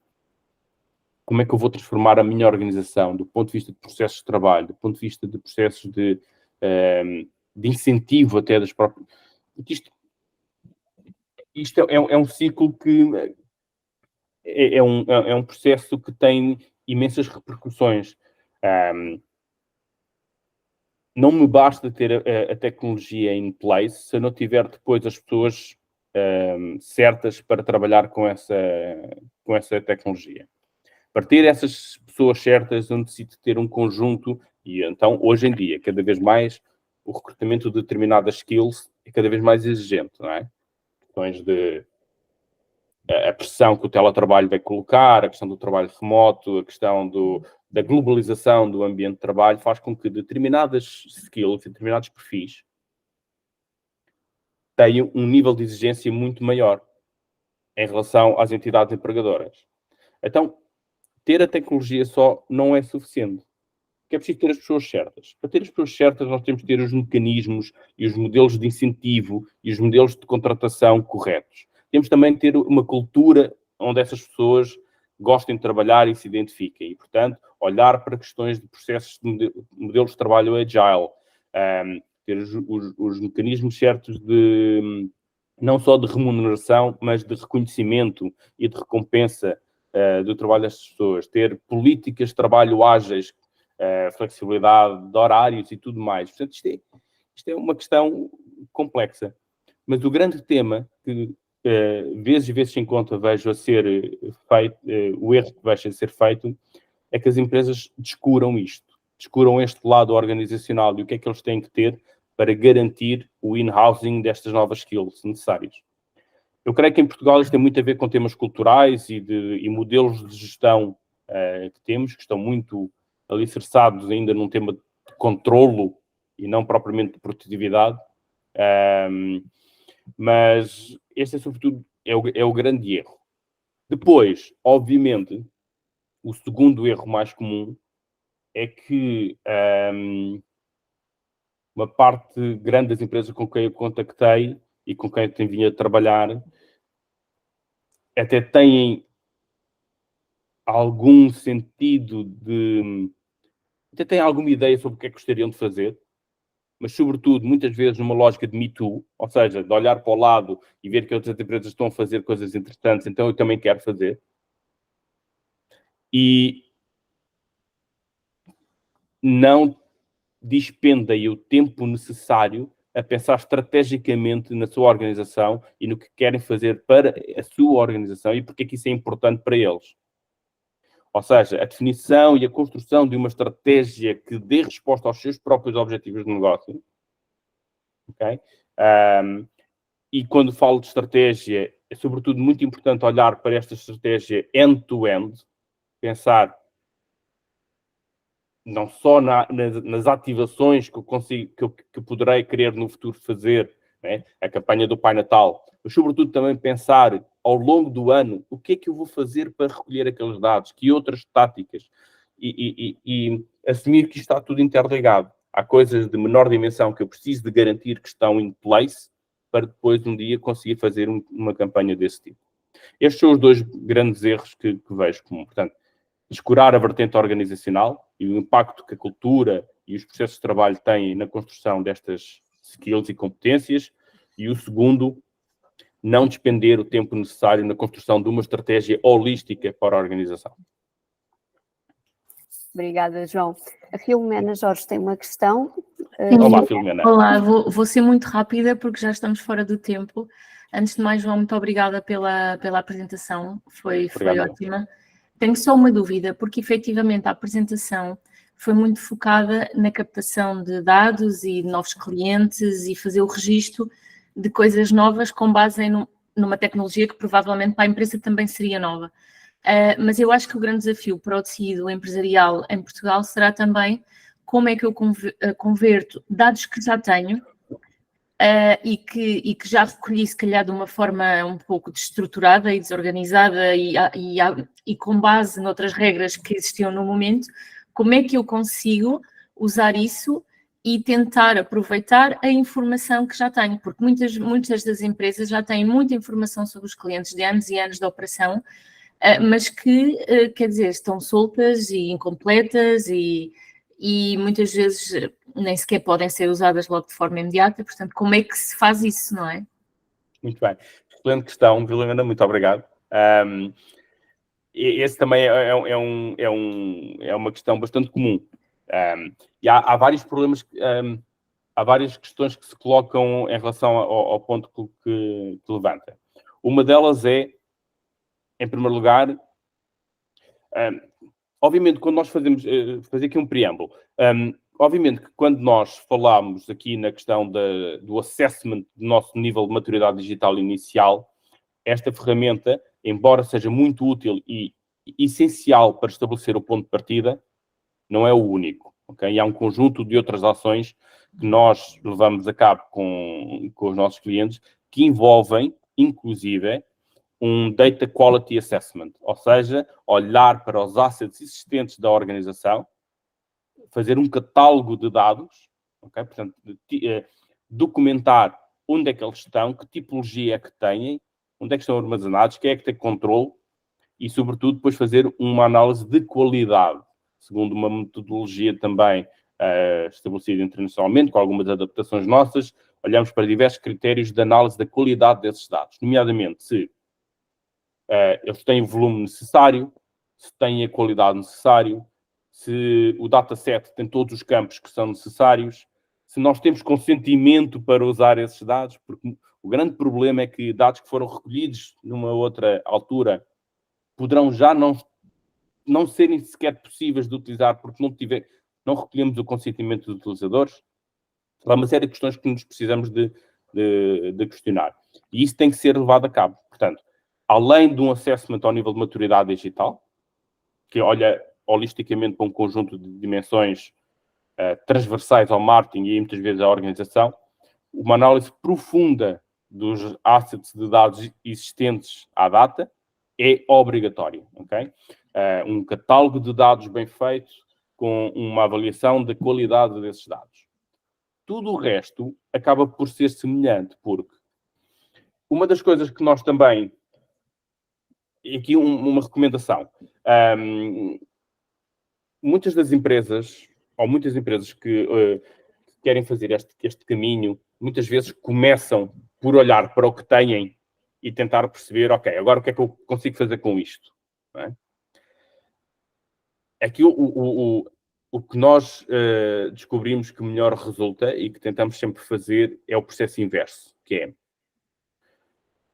como é que eu vou transformar a minha organização do ponto de vista de processos de trabalho, do ponto de vista de processos de incentivo até das próprias... Isto é um ciclo que é um processo que tem imensas repercussões. Não me basta ter a tecnologia in place se eu não tiver depois as pessoas certas para trabalhar com essa tecnologia. Para ter essas pessoas certas, eu necessito ter um conjunto, e então, hoje em dia, cada vez mais, o recrutamento de determinadas skills é cada vez mais exigente, não é? Questões de a pressão que o teletrabalho vai colocar, a questão do trabalho remoto, a questão da globalização do ambiente de trabalho, faz com que determinadas skills, determinados perfis, tenham um nível de exigência muito maior em relação às entidades empregadoras. Então, ter a tecnologia só não é suficiente. Porque é preciso ter as pessoas certas. Para ter as pessoas certas, nós temos que ter os mecanismos e os modelos de incentivo e os modelos de contratação corretos. Temos também que ter uma cultura onde essas pessoas gostem de trabalhar e se identifiquem. E, portanto, olhar para questões de processos de modelos de trabalho agile, ter os mecanismos certos de não só de remuneração, mas de reconhecimento e de recompensa do trabalho das pessoas, ter políticas de trabalho ágeis, flexibilidade de horários e tudo mais. Portanto, isto é uma questão complexa. Mas o grande tema que vezes sem conta vejo a ser feito, o erro que vejo a ser feito, é que as empresas descuram isto, descuram este lado organizacional e o que é que eles têm que ter para garantir o in-housing destas novas skills necessárias. Eu creio que em Portugal isto tem muito a ver com temas culturais e modelos de gestão que temos, que estão muito alicerçados ainda num tema de controlo e não propriamente de produtividade. Mas este é, sobretudo, é o grande erro. Depois, obviamente, o segundo erro mais comum é que uma parte grande das empresas com quem eu contactei e com quem eu tenho vindo a trabalhar até têm algum sentido de... até têm alguma ideia sobre o que é que gostariam de fazer, mas, sobretudo, muitas vezes numa lógica de Me Too, ou seja, de olhar para o lado e ver que outras empresas estão a fazer coisas interessantes, então eu também quero fazer. E não dispendem o tempo necessário a pensar estrategicamente na sua organização e no que querem fazer para a sua organização e porque é que isso é importante para eles. Ou seja, a definição e a construção de uma estratégia que dê resposta aos seus próprios objetivos de negócio. Okay? E quando falo de estratégia, é sobretudo muito importante olhar para esta estratégia end-to-end, pensar não só nas ativações que eu consigo, que eu poderei querer no futuro fazer, né? A campanha do Pai Natal, mas sobretudo também pensar ao longo do ano o que é que eu vou fazer para recolher aqueles dados, que outras táticas, e assumir que isto está tudo interligado. Há coisas de menor dimensão que eu preciso de garantir que estão in place para depois um dia conseguir fazer uma campanha desse tipo. Estes são os dois grandes erros que vejo comum. Portanto, descurar a vertente organizacional e o impacto que a cultura e os processos de trabalho têm na construção destas skills e competências. E o segundo, não despender o tempo necessário na construção de uma estratégia holística para a organização. Obrigada, João. A Filomena Jorge tem uma questão. Olá, Filomena. Olá, vou ser muito rápida porque já estamos fora do tempo. Antes de mais, João, muito obrigada pela apresentação, foi ótima. Tenho só uma dúvida, porque efetivamente a apresentação foi muito focada na captação de dados e de novos clientes e fazer o registro de coisas novas com base numa tecnologia que provavelmente para a empresa também seria nova. Mas eu acho que o grande desafio para o tecido empresarial em Portugal será também como é que eu converto dados que já tenho e que já recolhi, se calhar, de uma forma um pouco desestruturada e desorganizada e com base noutras regras que existiam no momento, como é que eu consigo usar isso e tentar aproveitar a informação que já tenho, porque muitas das empresas já têm muita informação sobre os clientes de anos e anos de operação, mas que, quer dizer, estão soltas e incompletas e muitas vezes nem sequer podem ser usadas logo de forma imediata. Portanto, como é que se faz isso, não é? Muito bem. Excelente questão, Filomena, muito obrigado. Esse também é uma questão bastante comum. E há vários problemas, há várias questões que se colocam em relação ao ponto que levanta. Uma delas é, em primeiro lugar, obviamente, quando nós fazer aqui um preâmbulo, obviamente que quando nós falamos aqui na questão do assessment do nosso nível de maturidade digital inicial, esta ferramenta, embora seja muito útil e essencial para estabelecer o ponto de partida, não é o único. Okay? E há um conjunto de outras ações que nós levamos a cabo com os nossos clientes que envolvem, inclusive, um Data Quality Assessment, ou seja, olhar para os assets existentes da organização, fazer um catálogo de dados, okay? Portanto, documentar onde é que eles estão, que tipologia é que têm, onde é que estão armazenados, quem é que tem controle e, sobretudo, depois fazer uma análise de qualidade, segundo uma metodologia também estabelecida internacionalmente, com algumas adaptações nossas. Olhamos para diversos critérios de análise da qualidade desses dados, nomeadamente se eles têm o volume necessário, se têm a qualidade necessária, se o dataset tem todos os campos que são necessários, se nós temos consentimento para usar esses dados, porque o grande problema é que dados que foram recolhidos numa outra altura poderão já não serem sequer possíveis de utilizar porque não recolhemos o consentimento dos utilizadores. Há uma série de questões que nos precisamos de questionar. E isso tem que ser levado a cabo. Portanto, além de um assessment ao nível de maturidade digital, que olha holisticamente para um conjunto de dimensões transversais ao marketing e muitas vezes à organização, uma análise profunda dos assets de dados existentes à data é obrigatória, ok? Um catálogo de dados bem feito com uma avaliação da qualidade desses dados. Tudo o resto acaba por ser semelhante, porque uma das coisas que nós também... Aqui uma recomendação. Muitas das empresas, ou muitas empresas que querem fazer este caminho, muitas vezes começam por olhar para o que têm e tentar perceber, ok, agora o que é que eu consigo fazer com isto? Não é? Aqui o que nós descobrimos que melhor resulta e que tentamos sempre fazer é o processo inverso, que é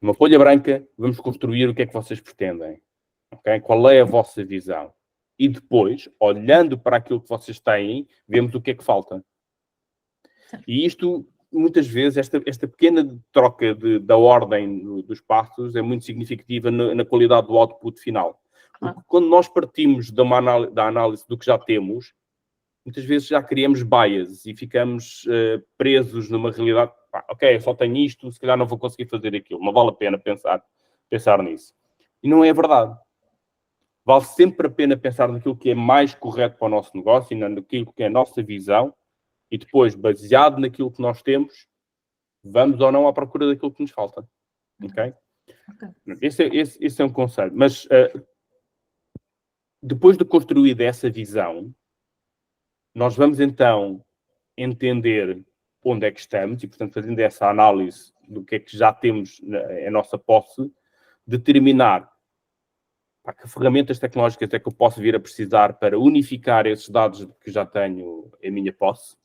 uma folha branca, vamos construir o que é que vocês pretendem. Okay? Qual é a vossa visão? E depois, olhando para aquilo que vocês têm, vemos o que é que falta. E isto, muitas vezes, esta pequena troca da ordem dos passos é muito significativa na qualidade do output final. Porque quando nós partimos da análise do que já temos, muitas vezes já criamos bias e ficamos presos numa realidade. Ok, eu só tenho isto, se calhar não vou conseguir fazer aquilo. Não vale a pena pensar nisso. E não é verdade. Vale sempre a pena pensar naquilo que é mais correto para o nosso negócio e naquilo que é a nossa visão e depois, baseado naquilo que nós temos, vamos ou não à procura daquilo que nos falta. Ok? Esse é um conselho. Mas depois de construir essa visão, nós vamos então entender onde é que estamos e, portanto, fazendo essa análise do que é que já temos em nossa posse, determinar que ferramentas tecnológicas é que eu posso vir a precisar para unificar esses dados que já tenho em minha posse.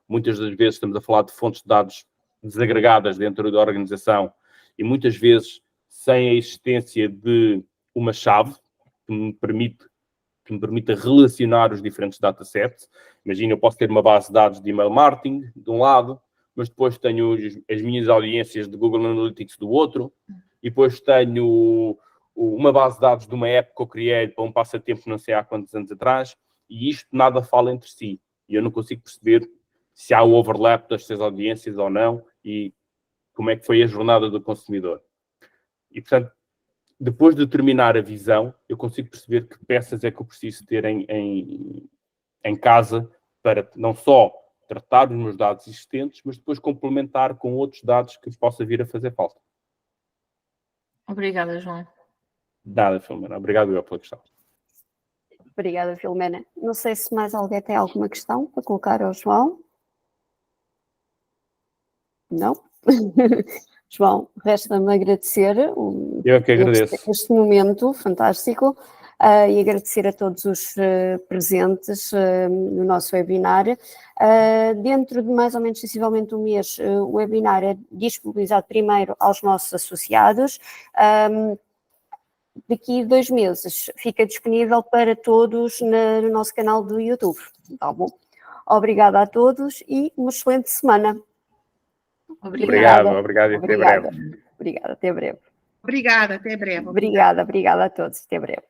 Muitas das vezes estamos a falar de fontes de dados desagregadas dentro da organização e muitas vezes sem a existência de uma chave que me permita relacionar os diferentes datasets. Imagina, eu posso ter uma base de dados de email marketing, de um lado, mas depois tenho as minhas audiências de Google Analytics do outro, e depois tenho uma base de dados de uma app que eu criei para um passatempo não sei há quantos anos atrás, e isto nada fala entre si. E eu não consigo perceber se há o overlap das 6 audiências ou não, e como é que foi a jornada do consumidor. E, portanto, depois de terminar a visão, eu consigo perceber que peças é que eu preciso ter em casa para não só tratar os meus dados existentes, mas depois complementar com outros dados que possa vir a fazer falta. Obrigada, João. Nada, Filomena. Obrigado eu pela questão. Obrigada, Filomena. Não sei se mais alguém tem alguma questão para colocar ao João. Não? João, resta-me agradecer Eu que agradeço. este momento fantástico e agradecer a todos os presentes no nosso webinar. Dentro de mais ou menos sensivelmente um mês, o webinar é disponibilizado primeiro aos nossos associados. Daqui a 2 meses fica disponível para todos no nosso canal do YouTube. Tá bom? Obrigada a todos e uma excelente semana. Obrigado e até breve. Obrigada, até breve. Obrigada, até breve. Obrigada a todos, até breve.